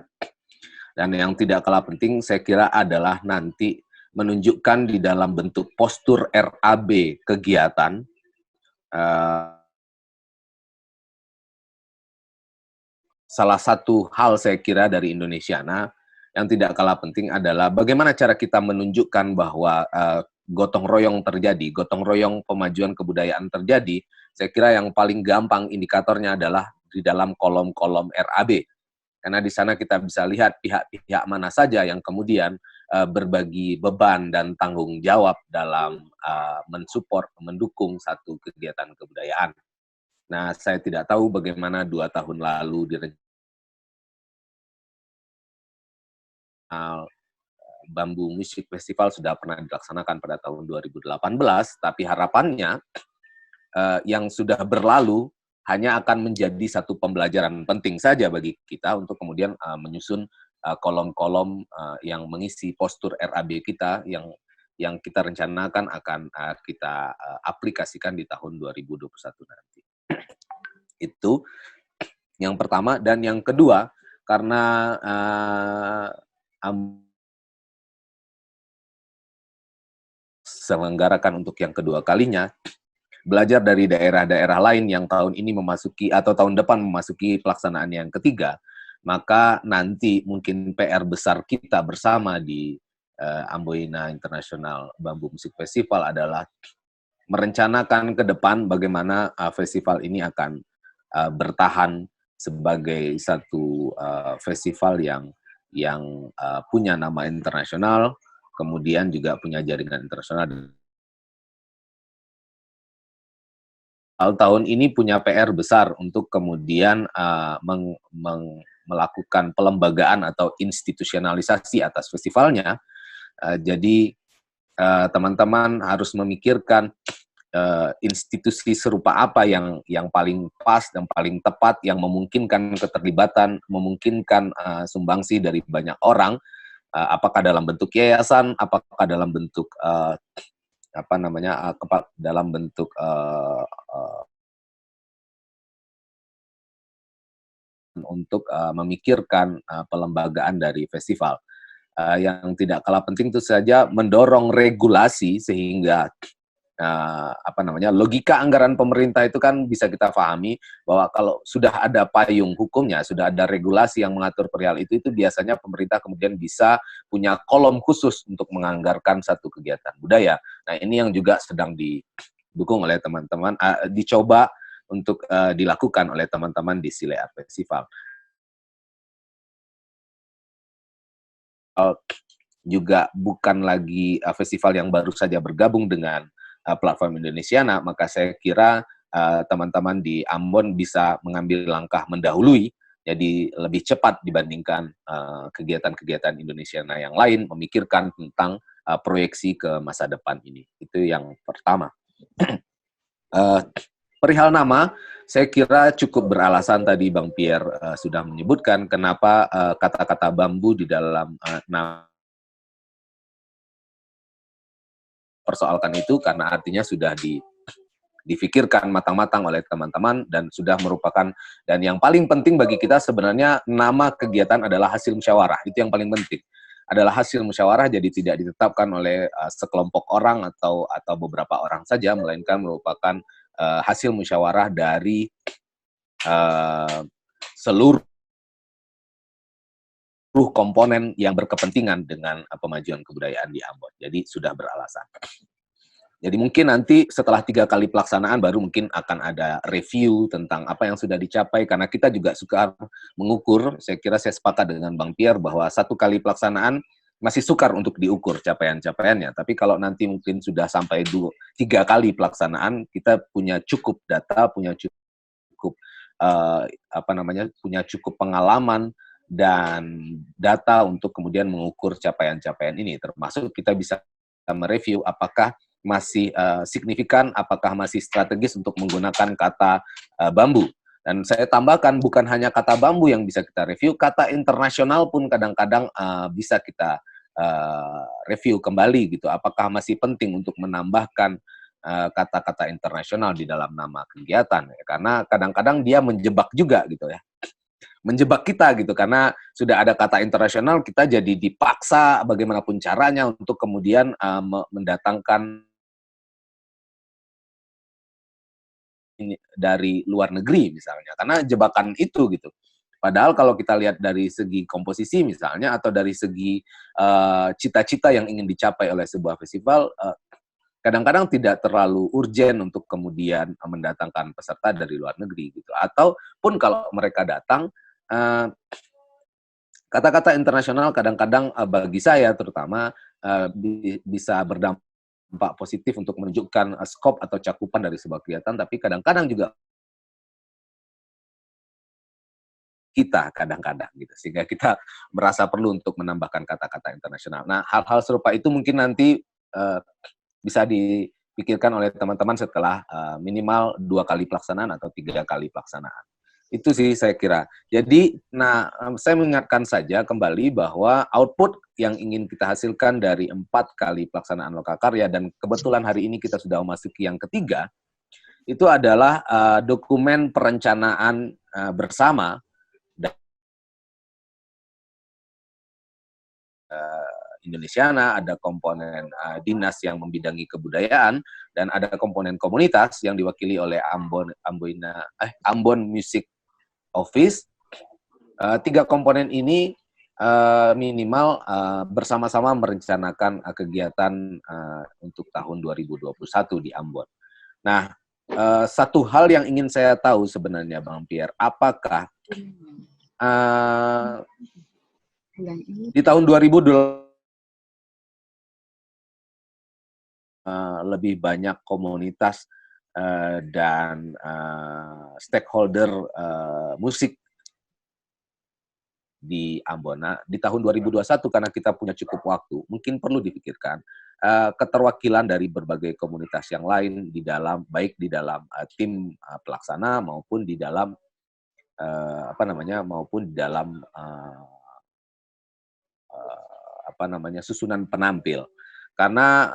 Dan yang tidak kalah penting saya kira adalah nanti menunjukkan di dalam bentuk postur RAB kegiatan, salah satu hal saya kira dari Indonesiana yang tidak kalah penting adalah bagaimana cara kita menunjukkan bahwa gotong royong terjadi, gotong royong pemajuan kebudayaan terjadi. Saya kira yang paling gampang indikatornya adalah di dalam kolom-kolom RAB. Karena di sana kita bisa lihat pihak-pihak mana saja yang kemudian berbagi beban dan tanggung jawab dalam mensupport, mendukung satu kegiatan kebudayaan. Nah, saya tidak tahu bagaimana 2 tahun lalu di Bambu Music Festival sudah pernah dilaksanakan pada tahun 2018, tapi harapannya yang sudah berlalu hanya akan menjadi satu pembelajaran penting saja bagi kita untuk kemudian menyusun kolom-kolom yang mengisi postur RAB kita yang kita rencanakan akan kita aplikasikan di tahun 2021 nanti. Itu yang pertama. Dan yang kedua, karena selenggarakan untuk yang kedua kalinya, belajar dari daerah-daerah lain yang tahun ini memasuki atau tahun depan memasuki pelaksanaan yang ketiga, maka nanti mungkin PR besar kita bersama di Amboina International Bambu Music Festival adalah merencanakan ke depan bagaimana festival ini akan bertahan sebagai satu festival yang punya nama internasional, kemudian juga punya jaringan internasional. Tahun ini punya PR besar untuk kemudian melakukan pelembagaan atau institusionalisasi atas festivalnya. Jadi teman-teman harus memikirkan institusi serupa apa yang paling pas dan paling tepat, yang memungkinkan keterlibatan, memungkinkan sumbangsi dari banyak orang, apakah dalam bentuk yayasan, apakah dalam bentuk dalam bentuk untuk memikirkan pelembagaan dari festival. Yang tidak kalah penting itu saja mendorong regulasi sehingga logika anggaran pemerintah itu kan bisa kita pahami bahwa kalau sudah ada payung hukumnya, sudah ada regulasi yang mengatur perihal itu biasanya pemerintah kemudian bisa punya kolom khusus untuk menganggarkan satu kegiatan budaya. Nah, ini yang juga sedang didukung oleh teman-teman, dicoba untuk dilakukan oleh teman-teman di Sile Art Festival. Juga bukan lagi festival yang baru saja bergabung dengan platform Indonesiana, maka saya kira teman-teman di Ambon bisa mengambil langkah mendahului, jadi lebih cepat dibandingkan kegiatan-kegiatan Indonesiana yang lain, memikirkan tentang proyeksi ke masa depan ini. Itu yang pertama. Perihal nama, saya kira cukup beralasan tadi Bang Pierre sudah menyebutkan kenapa kata-kata bambu di dalam nama persoalkan itu, karena artinya sudah difikirkan matang-matang oleh teman-teman dan sudah merupakan, dan yang paling penting bagi kita sebenarnya nama kegiatan adalah hasil musyawarah. Itu yang paling penting, adalah hasil musyawarah, jadi tidak ditetapkan oleh sekelompok orang atau beberapa orang saja, melainkan merupakan hasil musyawarah dari seluruh komponen yang berkepentingan dengan pemajuan kebudayaan di Ambon. Jadi sudah beralasan. Jadi mungkin nanti setelah 3 kali pelaksanaan baru mungkin akan ada review tentang apa yang sudah dicapai, karena kita juga suka mengukur. Saya kira saya sepakat dengan Bang Pierre bahwa 1 kali pelaksanaan masih sukar untuk diukur capaian-capaiannya. Tapi kalau nanti mungkin sudah sampai 3 kali pelaksanaan, kita punya cukup data, punya cukup punya cukup pengalaman dan data untuk kemudian mengukur capaian-capaian ini, termasuk kita bisa mereview apakah masih signifikan, apakah masih strategis untuk menggunakan kata bambu. Dan saya tambahkan, bukan hanya kata bambu yang bisa kita review, kata internasional pun kadang-kadang bisa kita review kembali gitu. Apakah masih penting untuk menambahkan kata-kata internasional di dalam nama kegiatan? Karena kadang-kadang dia menjebak juga gitu ya. Menjebak kita gitu, karena sudah ada kata internasional, kita jadi dipaksa bagaimanapun caranya untuk kemudian mendatangkan dari luar negeri misalnya, karena jebakan itu gitu. Padahal kalau kita lihat dari segi komposisi misalnya, atau dari segi cita-cita yang ingin dicapai oleh sebuah festival, kadang-kadang tidak terlalu urgen untuk kemudian mendatangkan peserta dari luar negeri gitu. Ataupun kalau mereka datang, Kata-kata internasional kadang-kadang bagi saya terutama bisa berdampak positif untuk menunjukkan skop atau cakupan dari sebuah kegiatan, tapi kadang-kadang juga kita kadang-kadang gitu, sehingga kita merasa perlu untuk menambahkan kata-kata internasional. Nah, hal-hal serupa itu mungkin nanti bisa dipikirkan oleh teman-teman setelah minimal 2 kali pelaksanaan atau 3 kali pelaksanaan. Itu sih saya kira. Jadi, saya mengingatkan saja kembali bahwa output yang ingin kita hasilkan dari 4 kali pelaksanaan Lokakarya, dan kebetulan hari ini kita sudah memasuki yang ketiga, itu adalah dokumen perencanaan bersama Indonesiana, ada komponen dinas yang membidangi kebudayaan, dan ada komponen komunitas yang diwakili oleh Ambon Music Office. 3 komponen ini minimal bersama-sama merencanakan kegiatan untuk tahun 2021 di Ambon. Nah, satu hal yang ingin saya tahu sebenarnya, Bang Pierre, apakah di tahun 2020 lebih banyak komunitas dan stakeholder musik di Ambon. Nah, di tahun 2021 karena kita punya cukup waktu, mungkin perlu dipikirkan keterwakilan dari berbagai komunitas yang lain di dalam, baik di dalam tim pelaksana maupun di dalam maupun di dalam susunan penampil. Karena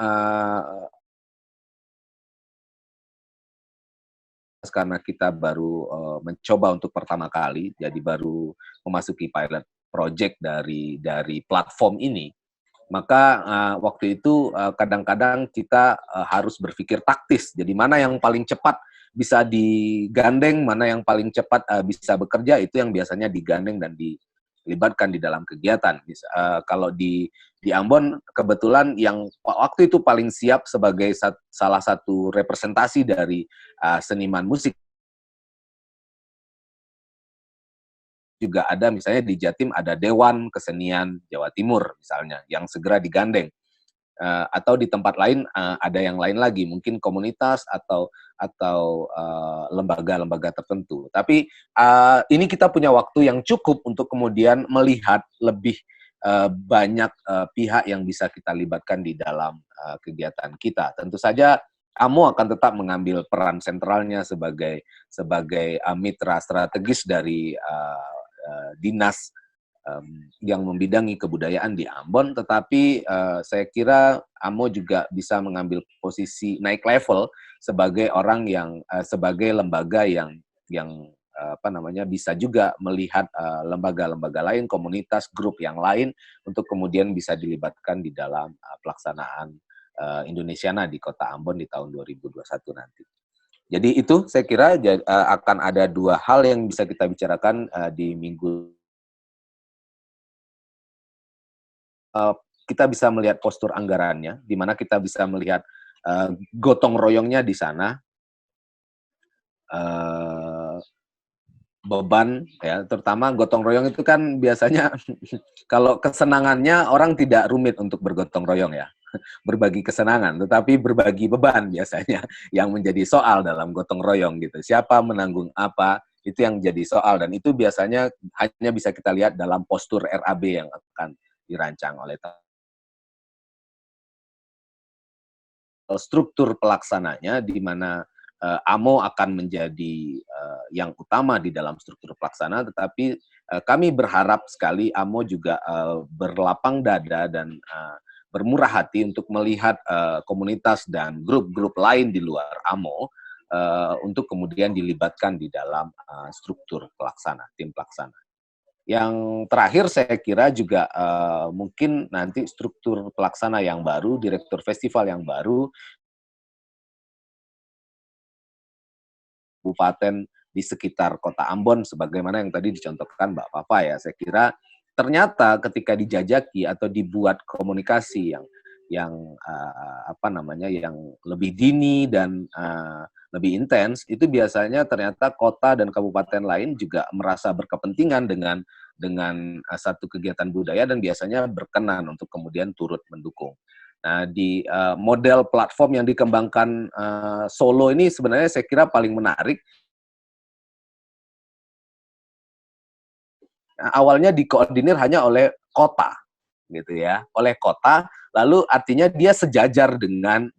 kita baru mencoba untuk pertama kali, jadi baru memasuki pilot project dari platform ini, maka waktu itu kadang-kadang kita harus berpikir taktis. Jadi mana yang paling cepat bisa digandeng, mana yang paling cepat bisa bekerja, itu yang biasanya digandeng dan dilibatkan di dalam kegiatan. Kalau di Ambon kebetulan yang waktu itu paling siap sebagai salah satu representasi dari seniman musik juga ada, misalnya di Jatim ada Dewan Kesenian Jawa Timur misalnya yang segera digandeng. Atau di tempat lain ada yang lain lagi, mungkin komunitas atau lembaga-lembaga tertentu. Tapi ini kita punya waktu yang cukup untuk kemudian melihat lebih banyak pihak yang bisa kita libatkan di dalam kegiatan kita. Tentu saja AMO akan tetap mengambil peran sentralnya sebagai mitra strategis dari dinas yang membidangi kebudayaan di Ambon, tetapi saya kira AMO juga bisa mengambil posisi naik level sebagai orang yang sebagai lembaga yang bisa juga melihat lembaga-lembaga lain, komunitas, grup yang lain untuk kemudian bisa dilibatkan di dalam pelaksanaan Indonesiana di Kota Ambon di tahun 2021 nanti. Jadi itu saya kira akan ada 2 hal yang bisa kita bicarakan di minggu. Kita bisa melihat postur anggarannya, di mana kita bisa melihat gotong royongnya di sana, beban ya, terutama gotong royong itu kan biasanya kalau kesenangannya orang tidak rumit untuk bergotong royong ya, berbagi kesenangan, tetapi berbagi beban biasanya yang menjadi soal dalam gotong royong gitu. Siapa menanggung apa, itu yang jadi soal, dan itu biasanya hanya bisa kita lihat dalam postur RAB yang akan dirancang oleh struktur pelaksananya, di mana AMO akan menjadi yang utama di dalam struktur pelaksana, tetapi kami berharap sekali AMO juga berlapang dada dan bermurah hati untuk melihat komunitas dan grup-grup lain di luar AMO untuk kemudian dilibatkan di dalam struktur pelaksana, tim pelaksana. Yang terakhir saya kira juga mungkin nanti struktur pelaksana yang baru, direktur festival yang baru, kabupaten di sekitar Kota Ambon, sebagaimana yang tadi dicontohkan Mbak Fafa ya, saya kira ternyata ketika dijajaki atau dibuat komunikasi yang yang lebih dini dan lebih intens, itu biasanya ternyata kota dan kabupaten lain juga merasa berkepentingan dengan satu kegiatan budaya dan biasanya berkenan untuk kemudian turut mendukung. Nah, di model platform yang dikembangkan Solo ini sebenarnya saya kira paling menarik. Nah, awalnya dikoordinir hanya oleh kota, gitu ya, oleh kota. Lalu artinya dia sejajar dengan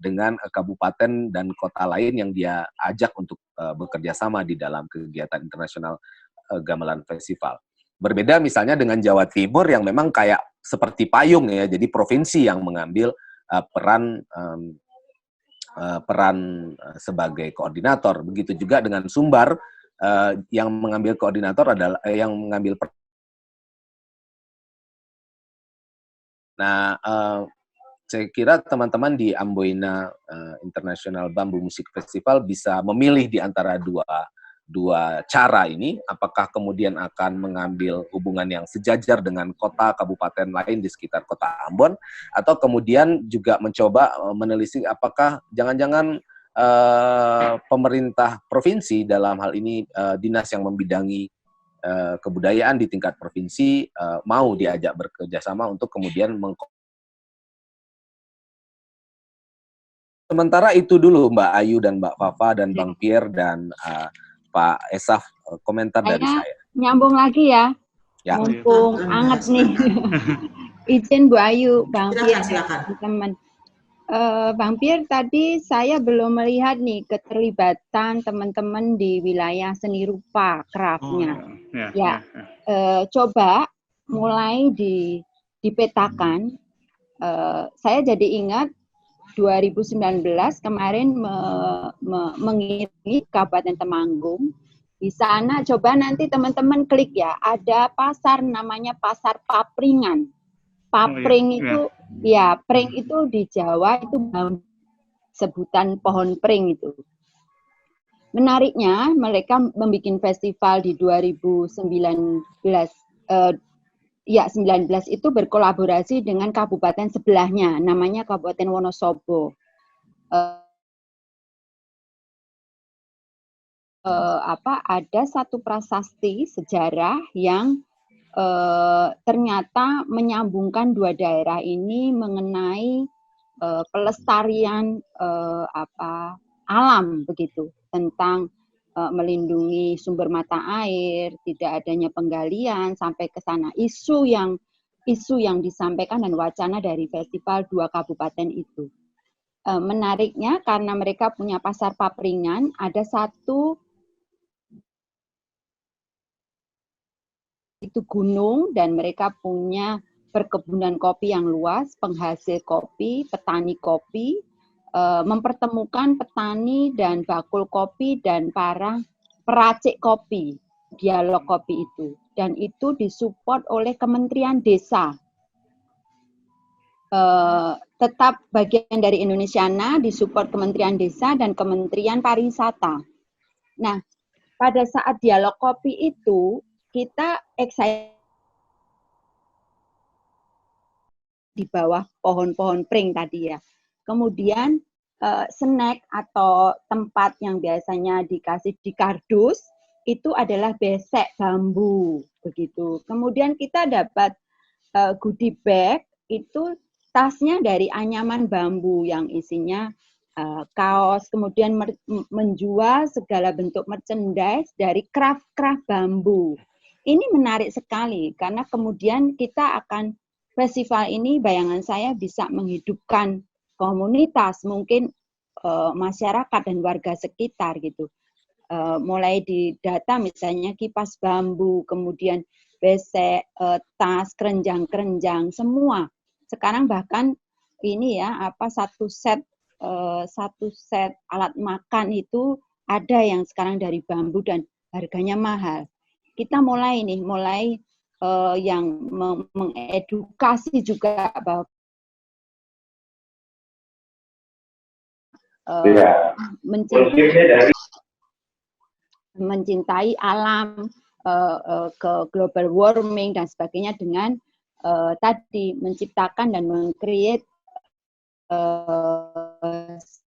kabupaten dan kota lain yang dia ajak untuk bekerja sama di dalam kegiatan internasional Gamelan Festival. Berbeda misalnya dengan Jawa Timur yang memang kayak seperti payung ya, jadi provinsi yang mengambil peran sebagai koordinator. Begitu juga dengan Sumbar yang mengambil koordinator adalah yang mengambil peran. Nah, saya kira teman-teman di Amboina International Bambu Music Festival bisa memilih di antara dua cara ini, apakah kemudian akan mengambil hubungan yang sejajar dengan kota kabupaten lain di sekitar kota Ambon, atau kemudian juga mencoba menelisik apakah jangan-jangan pemerintah provinsi, dalam hal ini dinas yang membidangi kebudayaan di tingkat provinsi, mau diajak bekerja sama untuk kemudian Sementara itu dulu Mbak Ayu dan Mbak Fafa dan Bang Pierre dan Pak Esaf, komentar dari saya. Nyambung lagi ya, Ya. mumpung anget nih. Izin Bu Ayu, Bang Pierre, teman. Bang Pierre, tadi saya belum melihat nih keterlibatan teman-teman di wilayah seni rupa craft-nya. Coba mulai dipetakan. Saya jadi ingat 2019 kemarin mengiringi Kabupaten Temanggung. Di sana coba nanti teman-teman klik ya, ada pasar namanya Pasar Papringan. Papring itu ya, pring itu di Jawa itu sebutan pohon pring itu. Menariknya mereka membuat festival di 2019 19 itu berkolaborasi dengan kabupaten sebelahnya, namanya Kabupaten Wonosobo. Ada satu prasasti sejarah yang ternyata menyambungkan dua daerah ini mengenai pelestarian alam begitu, tentang melindungi sumber mata air, tidak adanya penggalian, sampai ke sana isu yang disampaikan dan wacana dari festival dua kabupaten itu. Menariknya karena mereka punya pasar papringan, ada satu itu gunung dan mereka punya perkebunan kopi yang luas, penghasil kopi, petani kopi, mempertemukan petani dan bakul kopi dan para peracik kopi, dialog kopi itu. Dan itu disupport oleh Kementerian Desa. Tetap bagian dari Indonesiana, disupport Kementerian Desa dan Kementerian Pariwisata. Nah, pada saat dialog kopi itu, kita excited di bawah pohon-pohon pring tadi ya. Kemudian snack atau tempat yang biasanya dikasih di kardus itu adalah besek bambu begitu. Kemudian kita dapat goodie bag, itu tasnya dari anyaman bambu yang isinya kaos, kemudian menjual segala bentuk merchandise dari craft bambu. Ini menarik sekali karena kemudian kita akan festival ini, bayangan saya bisa menghidupkan komunitas, mungkin masyarakat dan warga sekitar gitu. Mulai di data misalnya kipas bambu, kemudian besek, tas, kerenjang-kerenjang, semua. Sekarang bahkan ini ya, satu set alat makan itu ada yang sekarang dari bambu dan harganya mahal. Kita mulai yang mengedukasi juga bahwa mencintai alam, ke global warming dan sebagainya dengan tadi menciptakan dan meng-create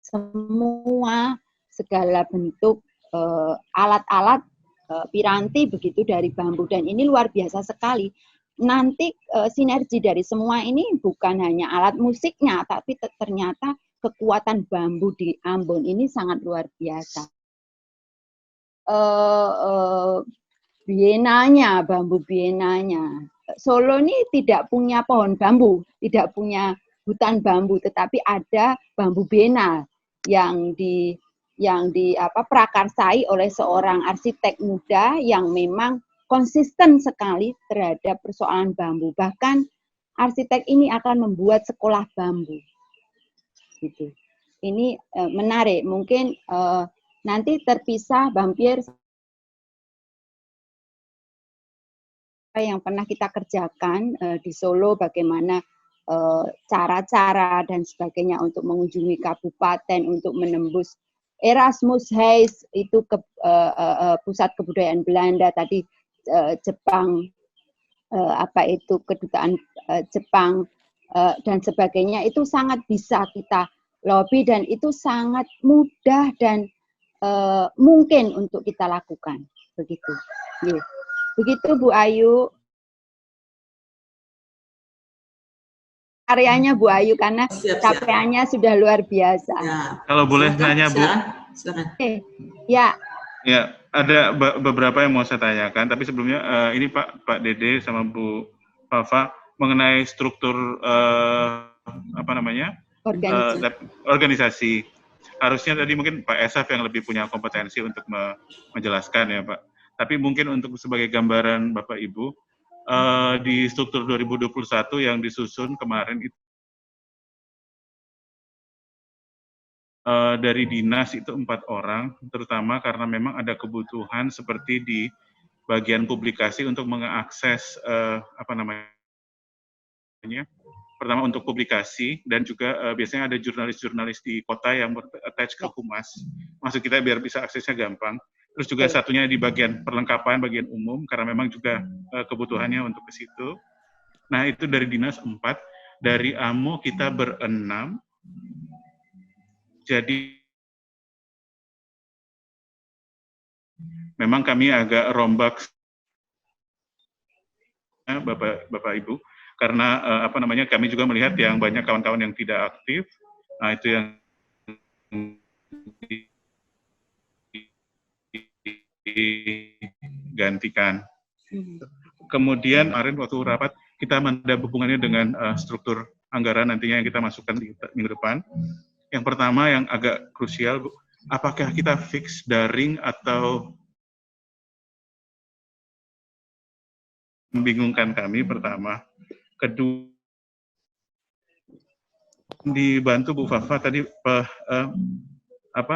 semua segala bentuk alat-alat piranti begitu dari bambu, dan ini luar biasa sekali. Nanti sinergi dari semua ini bukan hanya alat musiknya, tapi ternyata kekuatan bambu di Ambon ini sangat luar biasa. Bienanya, bambu bienanya. Solo ini tidak punya pohon bambu, tidak punya hutan bambu, tetapi ada bambu biena yang prakarsai oleh seorang arsitek muda yang memang konsisten sekali terhadap persoalan bambu. Bahkan arsitek ini akan membuat sekolah bambu. Gitu. Ini menarik. Mungkin nanti terpisah Bang Pierre yang pernah kita kerjakan di Solo, bagaimana cara-cara dan sebagainya untuk mengunjungi kabupaten, untuk menembus Erasmus Heights itu ke pusat kebudayaan Belanda tadi, Jepang, kedutaan Jepang dan sebagainya, itu sangat bisa kita lobby dan itu sangat mudah dan mungkin untuk kita lakukan begitu. Yeah. Begitu Bu Ayu. Karyanya Bu Ayu karena capaiannya sudah luar biasa. Ya. Kalau boleh nanya Bu. Silakan. Ya. Ya, ada beberapa yang mau saya tanyakan, tapi sebelumnya ini Pak Dede sama Bu Fafa mengenai struktur organisasi. Harusnya tadi mungkin Pak Esaf yang lebih punya kompetensi untuk menjelaskan ya Pak. Tapi mungkin untuk sebagai gambaran Bapak Ibu, di struktur 2021 yang disusun kemarin itu dari dinas itu 4 orang, terutama karena memang ada kebutuhan seperti di bagian publikasi untuk mengakses pertama untuk publikasi, dan juga biasanya ada jurnalis-jurnalis di kota yang attach ke humas. Maksud kita biar bisa aksesnya gampang. Terus juga satunya di bagian perlengkapan, bagian umum, karena memang juga kebutuhannya untuk ke situ. Nah, itu dari dinas 4, dari AMO kita ber-6. Jadi, memang kami agak rombak, Bapak Ibu, karena kami juga melihat yang banyak kawan-kawan yang tidak aktif. Nah, itu yang digantikan. Kemudian kemarin waktu rapat kita ada hubungannya dengan struktur anggaran nantinya yang kita masukkan di minggu depan. Yang pertama yang agak krusial, Bu, apakah kita fix daring atau membingungkan kami pertama. Kedua, dibantu Bu Fafa tadi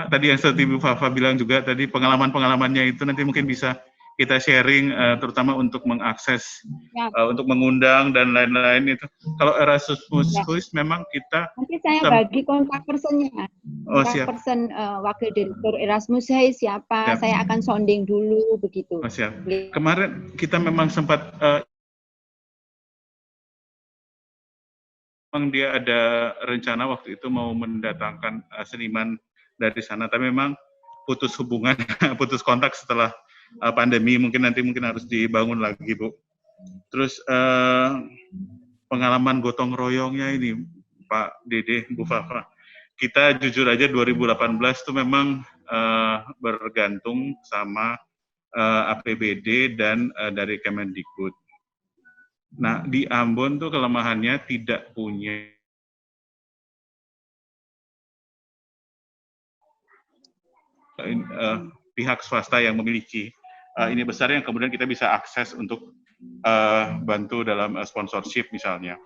tadi yang seperti Bu Fafa bilang juga tadi, pengalaman-pengalamannya itu nanti mungkin bisa kita sharing, terutama untuk mengakses, untuk mengundang dan lain-lain itu. Kalau Erasmus Heights memang kita nanti saya bagi kontak personnya. Kontak person wakil direktur Erasmus Heights siapa? Siap. Saya akan sounding dulu begitu. Siap. Kemarin kita memang sempat memang dia ada rencana waktu itu mau mendatangkan seniman dari sana, tapi memang putus hubungan, putus kontak setelah pandemi, mungkin harus dibangun lagi, Bu. Terus pengalaman gotong royongnya ini, Pak Dede, Bu Fafa, kita jujur aja 2018 itu memang bergantung sama APBD dan dari Kemendikbud. Nah, di Ambon tuh kelemahannya tidak punya pihak swasta yang memiliki ini besar yang kemudian kita bisa akses untuk bantu dalam sponsorship misalnya.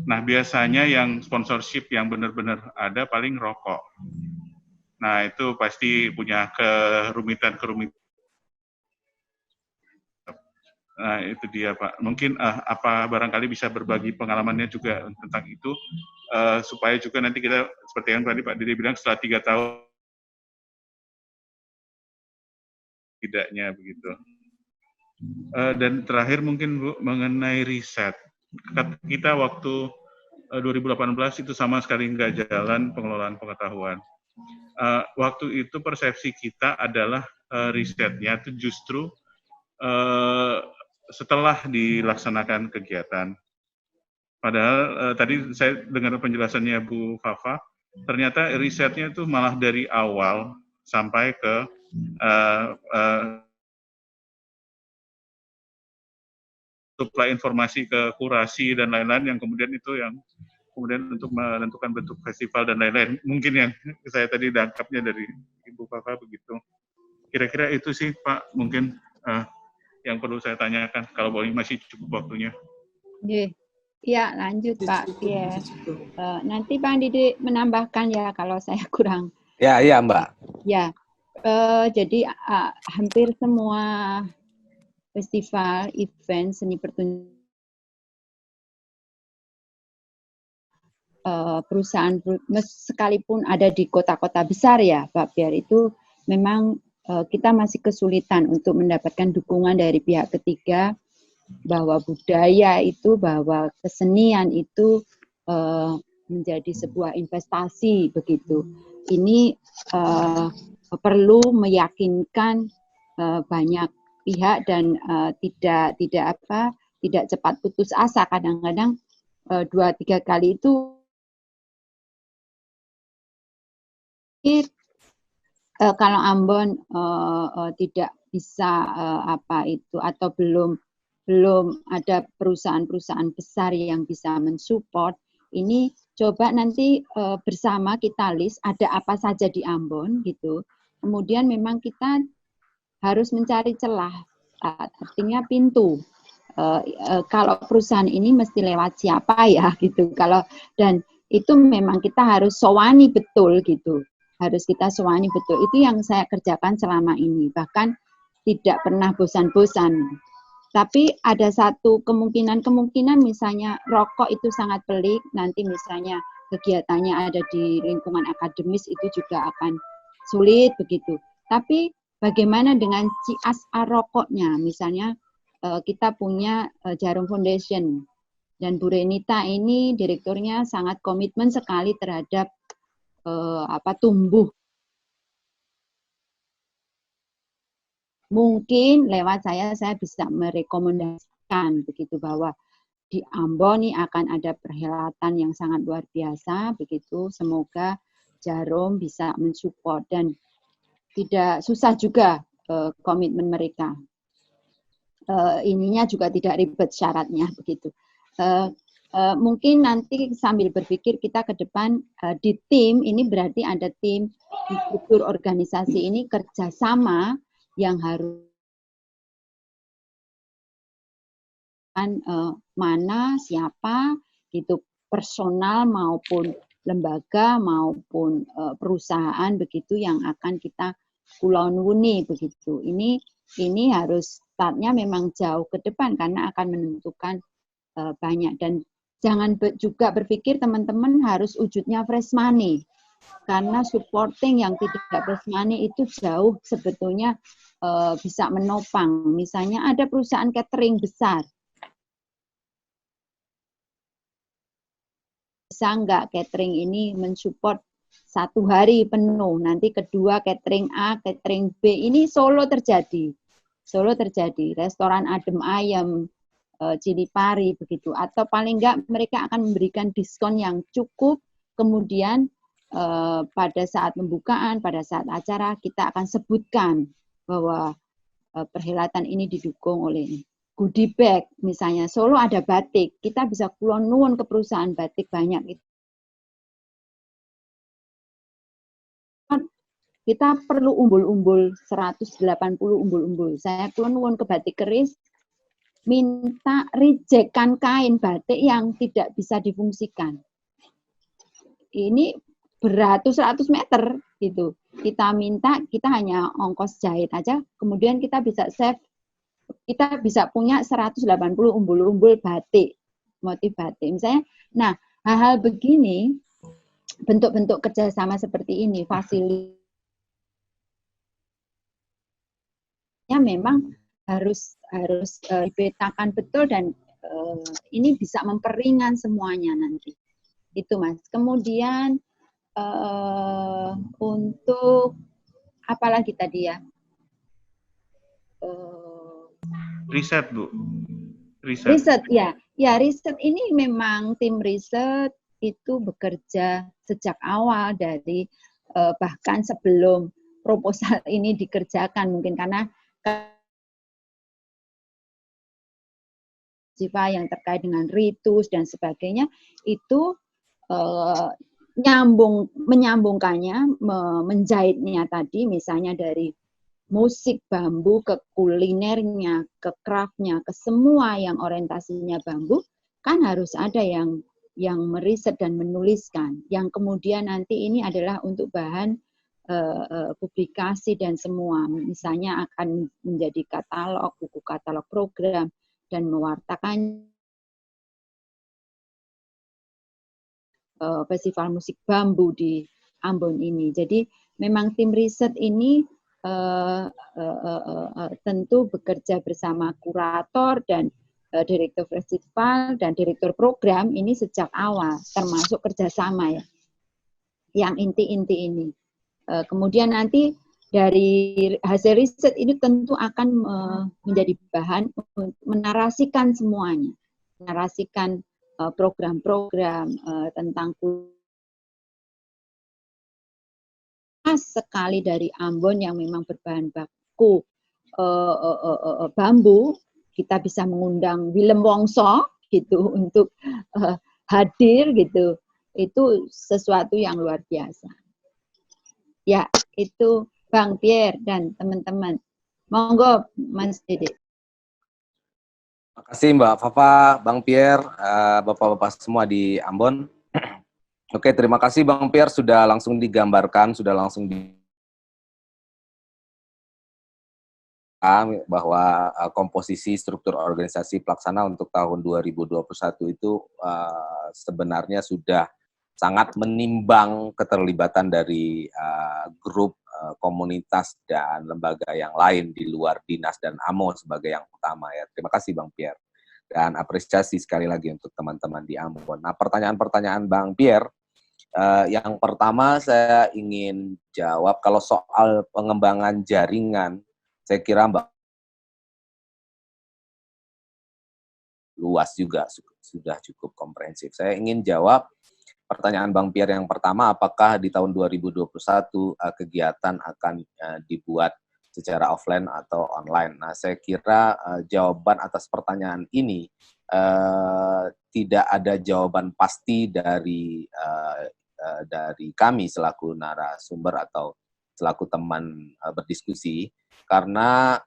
Nah, biasanya yang sponsorship yang benar-benar ada paling rokok. Nah, itu pasti punya kerumitan. Nah, itu dia Pak. Mungkin apa barangkali bisa berbagi pengalamannya juga tentang itu, supaya juga nanti kita, seperti yang tadi Pak Dede bilang, setelah 3 tahun tidaknya begitu. Dan terakhir mungkin Bu, mengenai riset. Kita waktu 2018 itu sama sekali nggak jalan pengelolaan pengetahuan. Waktu itu persepsi kita adalah risetnya itu justru setelah dilaksanakan kegiatan. Padahal tadi saya dengar penjelasannya Bu Fafa, ternyata risetnya itu malah dari awal sampai ke suplai informasi ke kurasi dan lain-lain, yang kemudian itu yang kemudian untuk menentukan bentuk festival dan lain-lain. Mungkin yang saya tadi tangkapnya dari Ibu Fafa begitu. Kira-kira itu sih Pak, mungkin yang perlu saya tanyakan, kalau boleh masih cukup waktunya. Ya, lanjut Pak Pierre. Nanti Pak Didik menambahkan ya kalau saya kurang. Ya, Mbak. Ya, jadi hampir semua festival, event, seni pertunjukan, perusahaan sekalipun ada di kota-kota besar ya Pak Pierre, itu memang kita masih kesulitan untuk mendapatkan dukungan dari pihak ketiga bahwa budaya itu, bahwa kesenian itu menjadi sebuah investasi begitu. Ini perlu meyakinkan banyak pihak dan tidak cepat putus asa. Kadang-kadang 2-3 kali itu kalau Ambon tidak bisa atau belum ada perusahaan-perusahaan besar yang bisa mensupport, ini coba nanti bersama kita list ada apa saja di Ambon gitu. Kemudian memang kita harus mencari celah, artinya pintu. Kalau perusahaan ini mesti lewat siapa ya gitu. Dan itu memang kita harus sowani betul gitu. Harus kita sowani betul. Itu yang saya kerjakan selama ini. Bahkan tidak pernah bosan-bosan. Tapi ada satu kemungkinan misalnya rokok itu sangat pelik, nanti misalnya kegiatannya ada di lingkungan akademis itu juga akan sulit begitu. Tapi bagaimana dengan CSR rokoknya? Misalnya kita punya Jarum Foundation dan Bu Renita ini direkturnya sangat komitmen sekali terhadap tumbuh. Mungkin lewat saya bisa merekomendasikan begitu bahwa di Ambon ini akan ada perhelatan yang sangat luar biasa begitu. Semoga Jarum bisa mensupport dan tidak susah juga komitmen mereka. Ininya juga tidak ribet syaratnya begitu. Mungkin nanti sambil berpikir kita ke depan di tim ini berarti ada tim di struktur organisasi ini kerjasama yang harus mana siapa gitu, personal maupun lembaga maupun perusahaan begitu yang akan kita kulonwuni begitu. Ini harus startnya memang jauh ke depan karena akan menentukan banyak. Dan jangan juga berpikir teman-teman harus wujudnya fresh money, karena supporting yang tidak fresh money itu jauh sebetulnya bisa menopang. Misalnya ada perusahaan catering besar, bisa nggak catering ini mensupport 1 hari penuh, nanti kedua catering A, catering B, ini Solo terjadi, restoran adem ayam, cili pari begitu, atau paling enggak mereka akan memberikan diskon yang cukup, kemudian pada saat pembukaan, pada saat acara kita akan sebutkan bahwa perhelatan ini didukung oleh goodie bag, misalnya Solo ada batik, kita bisa kulon nuwun ke perusahaan batik banyak itu. Kita perlu umbul-umbul 180 umbul-umbul. Saya kulon nuwun ke Batik Keris, minta rejectkan kain batik yang tidak bisa difungsikan. Ini beratus-ratus meter gitu. Kita minta, kita hanya ongkos jahit aja, kemudian kita bisa save, kita bisa punya 180 umbul-umbul batik, motif batik misalnya. Nah, hal-hal begini, bentuk-bentuk kerjasama seperti ini, fasilitas memang harus dipetakan betul dan ini bisa memperingan semuanya nanti. Itu Mas. Kemudian untuk apalagi tadi ya? Riset, Bu. Riset, ya. Ya, riset ini memang tim riset itu bekerja sejak awal dari bahkan sebelum proposal ini dikerjakan, mungkin karena yang terkait dengan ritus dan sebagainya itu menyambungkannya, menjahitnya tadi, misalnya dari musik bambu ke kulinernya, ke craftnya, ke semua yang orientasinya bambu, kan harus ada yang meriset dan menuliskan. Yang kemudian nanti ini adalah untuk bahan publikasi dan semua. Misalnya akan menjadi katalog, buku katalog program, dan mewartakan festival musik bambu di Ambon ini. Jadi memang tim riset ini tentu bekerja bersama kurator dan direktur festival dan direktur program ini sejak awal, termasuk kerjasama ya, yang inti-inti ini. Kemudian nanti dari hasil riset ini tentu akan menjadi bahan untuk menarasikan semuanya, menarasikan program-program tentang sekali dari Ambon yang memang berbahan baku bambu, kita bisa mengundang Willem Wongso gitu untuk hadir gitu. Itu sesuatu yang luar biasa. Ya, itu Bang Pierre dan teman-teman. Monggo Mas Dede. Terima kasih Mbak Fafa, Bang Pierre, Bapak-bapak semua di Ambon. Oke, terima kasih Bang Pierre sudah langsung digambarkan, sudah langsung bahwa komposisi struktur organisasi pelaksana untuk tahun 2021 itu sebenarnya sudah sangat menimbang keterlibatan dari grup, komunitas, dan lembaga yang lain di luar Dinas dan AMO sebagai yang utama ya. Terima kasih Bang Pierre. Dan apresiasi sekali lagi untuk teman-teman di Ambon. Nah, pertanyaan-pertanyaan Bang Pierre, yang pertama saya ingin jawab kalau soal pengembangan jaringan, saya kira Mbak luas juga, sudah cukup komprehensif. Saya ingin jawab pertanyaan Bang Pierre yang pertama, apakah di tahun 2021 kegiatan akan dibuat secara offline atau online? Nah, saya kira jawaban atas pertanyaan ini tidak ada jawaban pasti dari kami selaku narasumber atau selaku teman berdiskusi, karena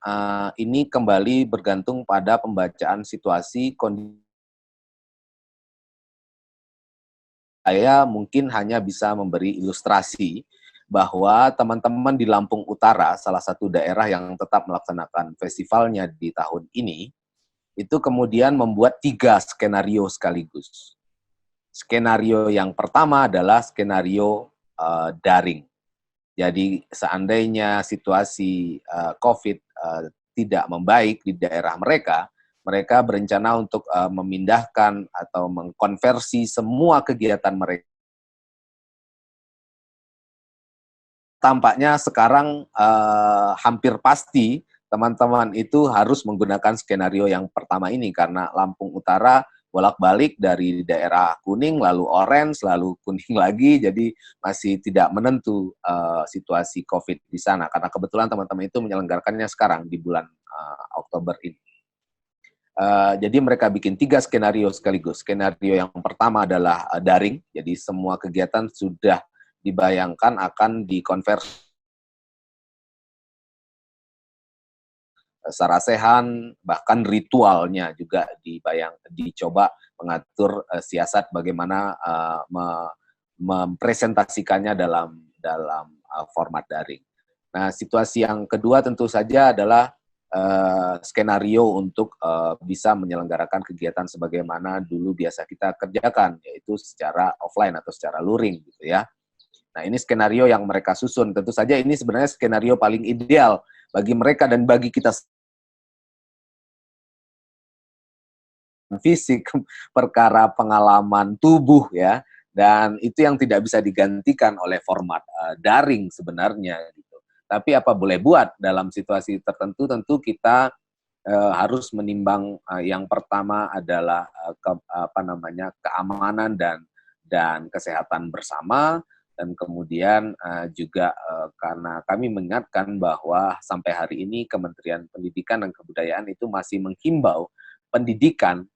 ini kembali bergantung pada pembacaan situasi kondisi. Saya mungkin hanya bisa memberi ilustrasi bahwa teman-teman di Lampung Utara, salah satu daerah yang tetap melaksanakan festivalnya di tahun ini, itu kemudian membuat 3 skenario sekaligus. Skenario yang pertama adalah skenario daring. Jadi seandainya situasi COVID tidak membaik di daerah mereka, mereka berencana untuk memindahkan atau mengkonversi semua kegiatan mereka. Tampaknya sekarang hampir pasti teman-teman itu harus menggunakan skenario yang pertama ini, karena Lampung Utara bolak-balik dari daerah kuning, lalu orange, lalu kuning lagi, jadi masih tidak menentu situasi COVID di sana, karena kebetulan teman-teman itu menyelenggarakannya sekarang di bulan Oktober ini. Jadi mereka bikin 3 skenario sekaligus. Skenario yang pertama adalah daring, jadi semua kegiatan sudah dibayangkan akan dikonversi sarasehan, bahkan ritualnya juga dicoba mengatur siasat bagaimana mempresentasikannya dalam format daring. Nah, situasi yang kedua tentu saja adalah skenario untuk bisa menyelenggarakan kegiatan sebagaimana dulu biasa kita kerjakan, yaitu secara offline atau secara luring gitu ya. Nah, ini skenario yang mereka susun. Tentu saja ini sebenarnya skenario paling ideal bagi mereka dan bagi kita fisik, perkara pengalaman tubuh ya, dan itu yang tidak bisa digantikan oleh format daring sebenarnya gitu. Tapi apa boleh buat, dalam situasi tertentu tentu kita harus menimbang yang pertama adalah keamanan dan kesehatan bersama, dan kemudian juga karena kami mengingatkan bahwa sampai hari ini Kementerian Pendidikan dan Kebudayaan itu masih menghimbau pendidikan,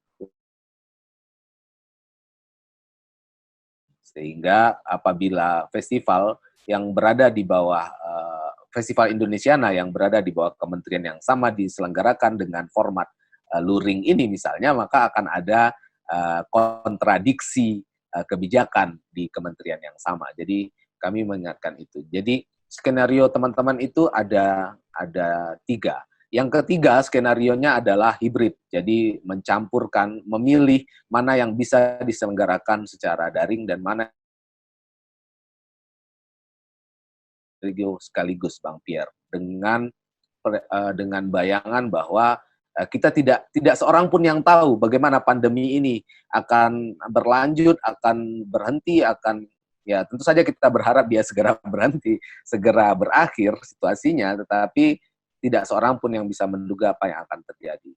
sehingga apabila festival yang berada di bawah Festival Indonesiana yang berada di bawah kementerian yang sama diselenggarakan dengan format luring ini misalnya, maka akan ada kontradiksi kebijakan di kementerian yang sama. Jadi kami mengingatkan itu. Jadi skenario teman-teman itu ada 3. Yang ketiga skenarionya adalah hibrid. Jadi mencampurkan, memilih mana yang bisa diselenggarakan secara daring dan mana sekaligus, Bang Pierre, dengan bayangan bahwa kita tidak seorang pun yang tahu bagaimana pandemi ini akan berlanjut, akan berhenti, ya tentu saja kita berharap dia segera berhenti, segera berakhir situasinya, tetapi tidak seorang pun yang bisa menduga apa yang akan terjadi.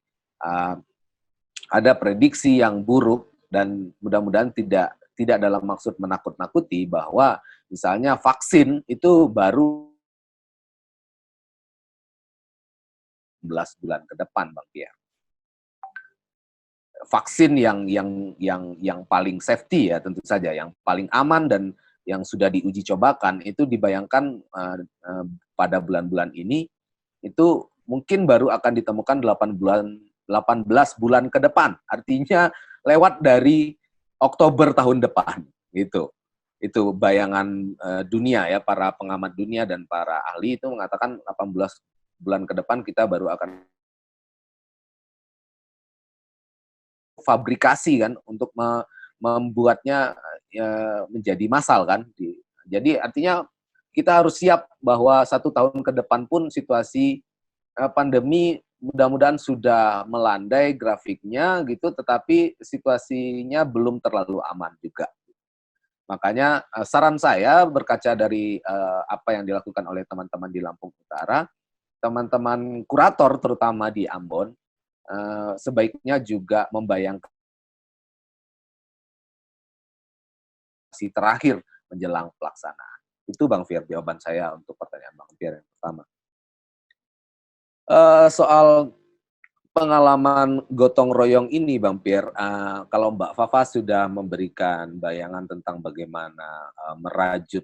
Ada prediksi yang buruk dan mudah-mudahan tidak dalam maksud menakut-nakuti bahwa misalnya vaksin itu baru 11 bulan ke depan, Bang Pierre. Vaksin yang paling safety ya tentu saja, yang paling aman dan yang sudah diuji cobakan itu dibayangkan pada bulan-bulan ini itu mungkin baru akan ditemukan 18 bulan ke depan. Artinya lewat dari Oktober tahun depan gitu. Itu bayangan dunia ya, para pengamat dunia dan para ahli itu mengatakan 18 bulan ke depan kita baru akan fabrikasi kan untuk membuatnya menjadi massal kan. Jadi artinya kita harus siap bahwa 1 tahun ke depan pun situasi pandemi mudah-mudahan sudah melandai grafiknya gitu, tetapi situasinya belum terlalu aman juga. Makanya saran saya berkaca dari apa yang dilakukan oleh teman-teman di Lampung Utara, teman-teman kurator terutama di Ambon, sebaiknya juga membayangkan si terakhir menjelang pelaksanaan. Itu Bang Fir, jawaban saya untuk pertanyaan Bang Fir yang pertama. Soal pengalaman gotong royong ini, Bang Pierre, kalau Mbak Fafa sudah memberikan bayangan tentang bagaimana merajut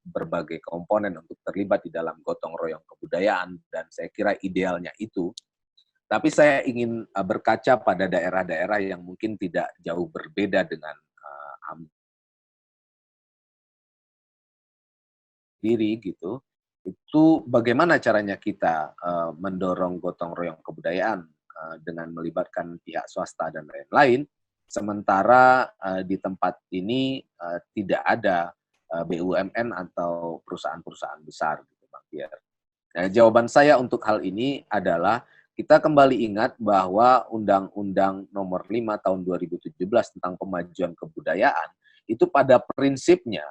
berbagai komponen untuk terlibat di dalam gotong royong kebudayaan, dan saya kira idealnya itu. Tapi saya ingin berkaca pada daerah-daerah yang mungkin tidak jauh berbeda dengan diri gitu. Itu bagaimana caranya kita mendorong gotong royong kebudayaan dengan melibatkan pihak swasta dan lain-lain, sementara di tempat ini tidak ada BUMN atau perusahaan-perusahaan besar, gitu, Bang Pierre. Nah, jawaban saya untuk hal ini adalah kita kembali ingat bahwa Undang-Undang Nomor 5 Tahun 2017 tentang Pemajuan Kebudayaan itu pada prinsipnya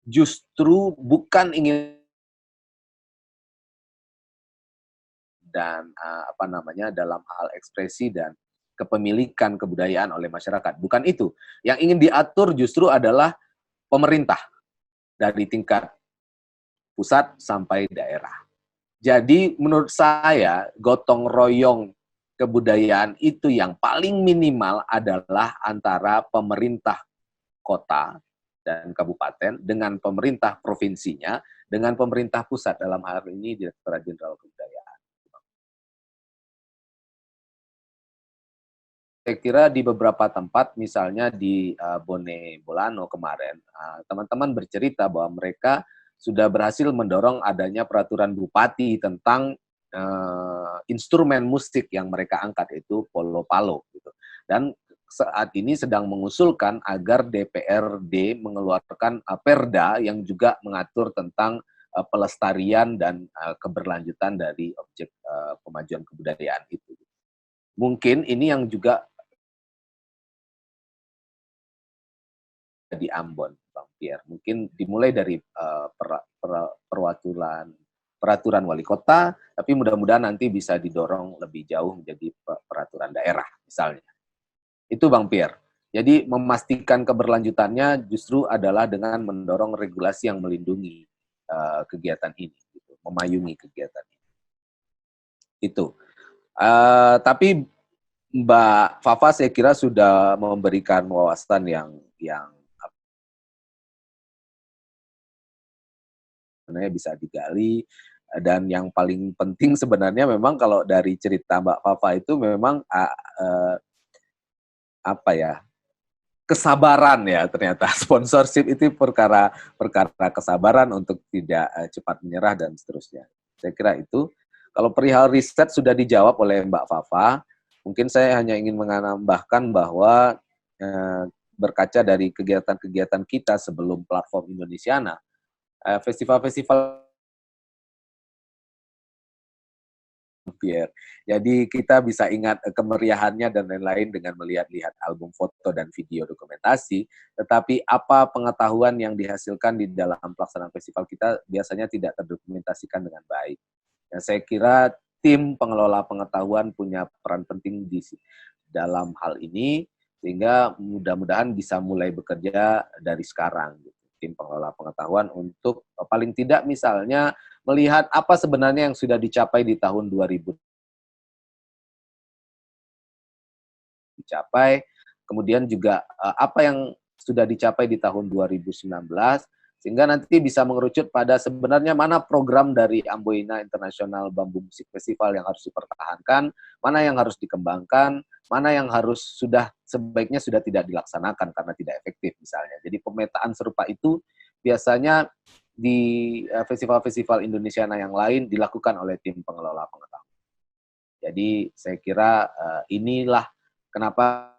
justru bukan ingin dan dalam hal ekspresi dan kepemilikan kebudayaan oleh masyarakat. Bukan itu. Yang ingin diatur justru adalah pemerintah dari tingkat pusat sampai daerah. Jadi menurut saya gotong royong kebudayaan itu yang paling minimal adalah antara pemerintah kota dan kabupaten dengan pemerintah provinsinya dengan pemerintah pusat, dalam hal ini Direktorat Jenderal Kebudayaan. Saya kira di beberapa tempat, misalnya di Bone Bolano kemarin, teman-teman bercerita bahwa mereka sudah berhasil mendorong adanya peraturan bupati tentang instrumen musik yang mereka angkat, itu polo palo. Gitu. Dan saat ini sedang mengusulkan agar DPRD mengeluarkan perda yang juga mengatur tentang pelestarian dan keberlanjutan dari objek pemajuan kebudayaan itu. Mungkin ini yang juga di Ambon, Bang Pierre. Mungkin dimulai dari perwakilan peraturan wali kota, tapi mudah-mudahan nanti bisa didorong lebih jauh menjadi peraturan daerah misalnya. Itu Bang Pierre. Jadi memastikan keberlanjutannya justru adalah dengan mendorong regulasi yang melindungi kegiatan ini, gitu, memayungi kegiatan ini. Itu. Tapi Mbak Fafa saya kira sudah memberikan wawasan yang sebenarnya bisa digali, dan yang paling penting sebenarnya memang kalau dari cerita Mbak Fafa itu memang apa ya, kesabaran ya ternyata. Sponsorship itu perkara kesabaran untuk tidak cepat menyerah dan seterusnya. Saya kira itu. Kalau perihal riset sudah dijawab oleh Mbak Fafa, mungkin saya hanya ingin menambahkan bahwa berkaca dari kegiatan-kegiatan kita sebelum platform Indonesiana, festival-festival Pierre. Jadi kita bisa ingat kemeriahannya dan lain-lain dengan melihat-lihat album foto dan video dokumentasi, tetapi apa pengetahuan yang dihasilkan di dalam pelaksanaan festival kita biasanya tidak terdokumentasikan dengan baik. Dan saya kira tim pengelola pengetahuan punya peran penting di dalam hal ini, sehingga mudah-mudahan bisa mulai bekerja dari sekarang. Tim pengelola pengetahuan untuk paling tidak misalnya melihat apa sebenarnya yang sudah dicapai di tahun 2000 dicapai, kemudian juga apa yang sudah dicapai di tahun 2019, sehingga nanti bisa mengerucut pada sebenarnya mana program dari Amboina International Bambu Music Festival yang harus dipertahankan, mana yang harus dikembangkan, mana yang harus sebaiknya sudah tidak dilaksanakan karena tidak efektif misalnya. Jadi pemetaan serupa itu biasanya di festival-festival Indonesiana yang lain dilakukan oleh tim pengelola pengetahuan. Jadi saya kira inilah kenapa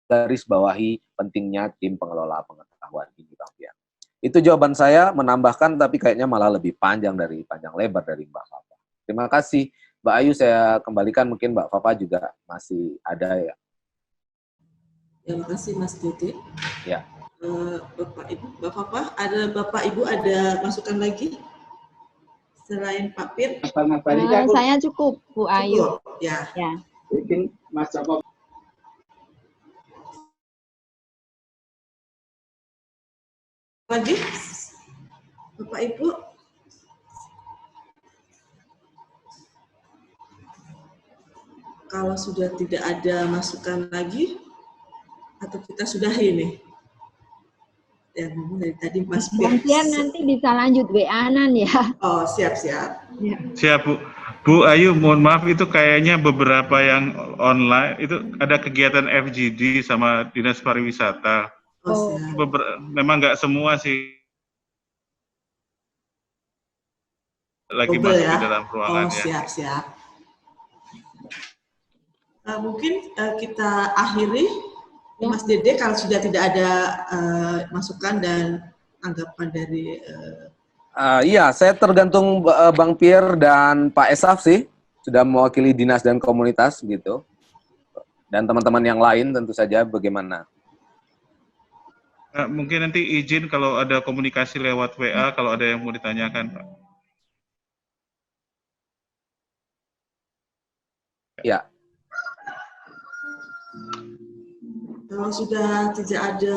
garis bawahi pentingnya tim pengelola pengetahuan ini, Bang Pian. Itu jawaban saya, menambahkan tapi kayaknya malah lebih panjang lebar dari Mbak Fafa. Terima kasih. Mbak Ayu saya kembalikan, mungkin Mbak Fafa juga masih ada ya. Terima kasih Mas Dede. Ya. Bapak Ibu, Mbak Fafa, Bapak Ibu ada masukan lagi selain Pak Pir? Saya cukup, Bu Ayu. Cukup, ya. Mungkin Mas Joko. Lagi, Bapak Ibu? Kalau sudah tidak ada masukan lagi, atau kita sudahi nih? Ya, ngomong dari tadi Mas Pir. Mungkin nanti bisa lanjut WA-an ya. Oh, siap-siap. Ya. Siap, Bu. Bu Ayu, mohon maaf itu kayaknya beberapa yang online, itu ada kegiatan FGD sama Dinas Pariwisata. Oh, Memang nggak semua sih lagi Google, masuk ya? di dalam ruangan. Oh, siap-siap. Mungkin kita akhiri. Mas Dede, kalau sudah tidak ada masukan dan tanggapan dari... Iya, saya tergantung Bang Pierre dan Pak Esaf sih, sudah mewakili dinas dan komunitas gitu. Dan teman-teman yang lain tentu saja bagaimana? Mungkin nanti izin kalau ada komunikasi lewat WA, kalau ada yang mau ditanyakan, Pak. Ya. Kalau sudah tidak ada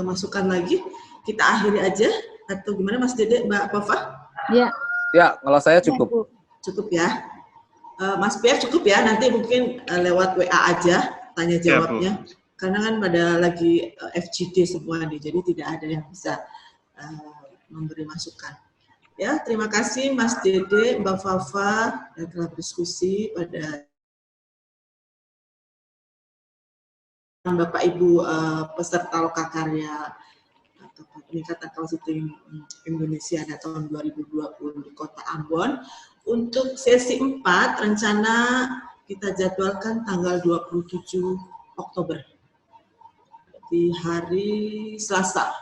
masukan lagi, kita akhiri aja, atau gimana Mas Dede, Mbak Fafa? Ya. Ya, kalau saya cukup. Cukup ya. Mas Pierre cukup ya, nanti mungkin lewat WA aja, tanya jawabnya. Ya, karena kan pada lagi FGD semua nih, jadi tidak ada yang bisa memberi masukan. Ya, terima kasih Mas Dede, Mbak Fafa, yang telah berdiskusi pada Bapak Ibu peserta Lokakarya atau peningkatan kapasitas Indonesia tahun 2020 di Kota Ambon. Untuk sesi 4 rencana kita jadwalkan tanggal 27 Oktober di hari Selasa.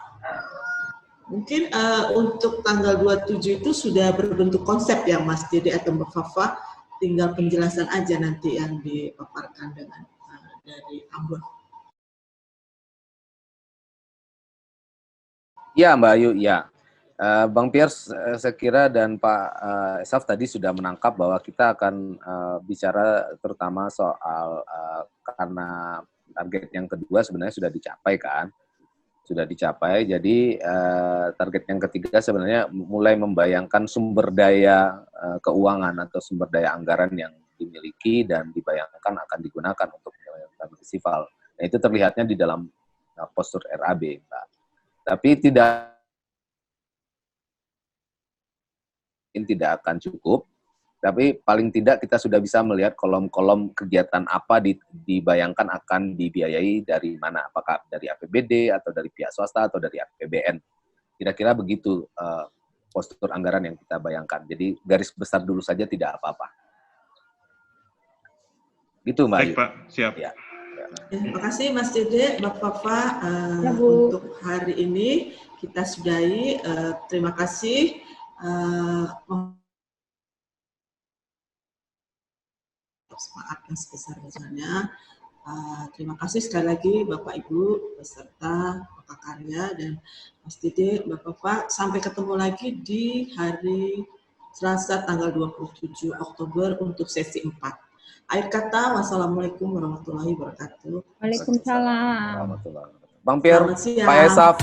Mungkin untuk tanggal 27 itu sudah berbentuk konsep ya Mas Dede atau Mbak Fafa, tinggal penjelasan aja nanti yang dipaparkan dengan dari Ambon. Ya Mbak Ayu, ya. Bang Piers, saya kira dan Pak Esaf tadi sudah menangkap bahwa kita akan bicara terutama soal karena target yang kedua sebenarnya sudah dicapai kan, sudah dicapai. Jadi target yang ketiga sebenarnya mulai membayangkan sumber daya keuangan atau sumber daya anggaran yang dimiliki dan dibayangkan akan digunakan untuk menjalankan festival. Nah, itu terlihatnya di dalam postur RAB, Mbak. Tapi tidak akan cukup, tapi paling tidak kita sudah bisa melihat kolom-kolom kegiatan apa dibayangkan akan dibiayai dari mana, apakah dari APBD atau dari pihak swasta atau dari APBN. Kira-kira begitu postur anggaran yang kita bayangkan. Jadi garis besar dulu saja tidak apa-apa. Gitu, Mbak. Baik, Pak. Siap. Ya. Terima kasih Mas Dede, Bapak-Bapak. Ya, Bu. Untuk hari ini kita sudahi. Terima kasih. Semangat yang sebesar-besarnya. Terima kasih sekali lagi Bapak Ibu beserta Bapak Karya dan Mas Dede, Bapak-Bapak. Sampai ketemu lagi di hari Selasa tanggal 27 Oktober untuk sesi 4. Akhir kata, wassalamualaikum warahmatullahi wabarakatuh. Waalaikumsalam. Bang Pier, Pak Esaf.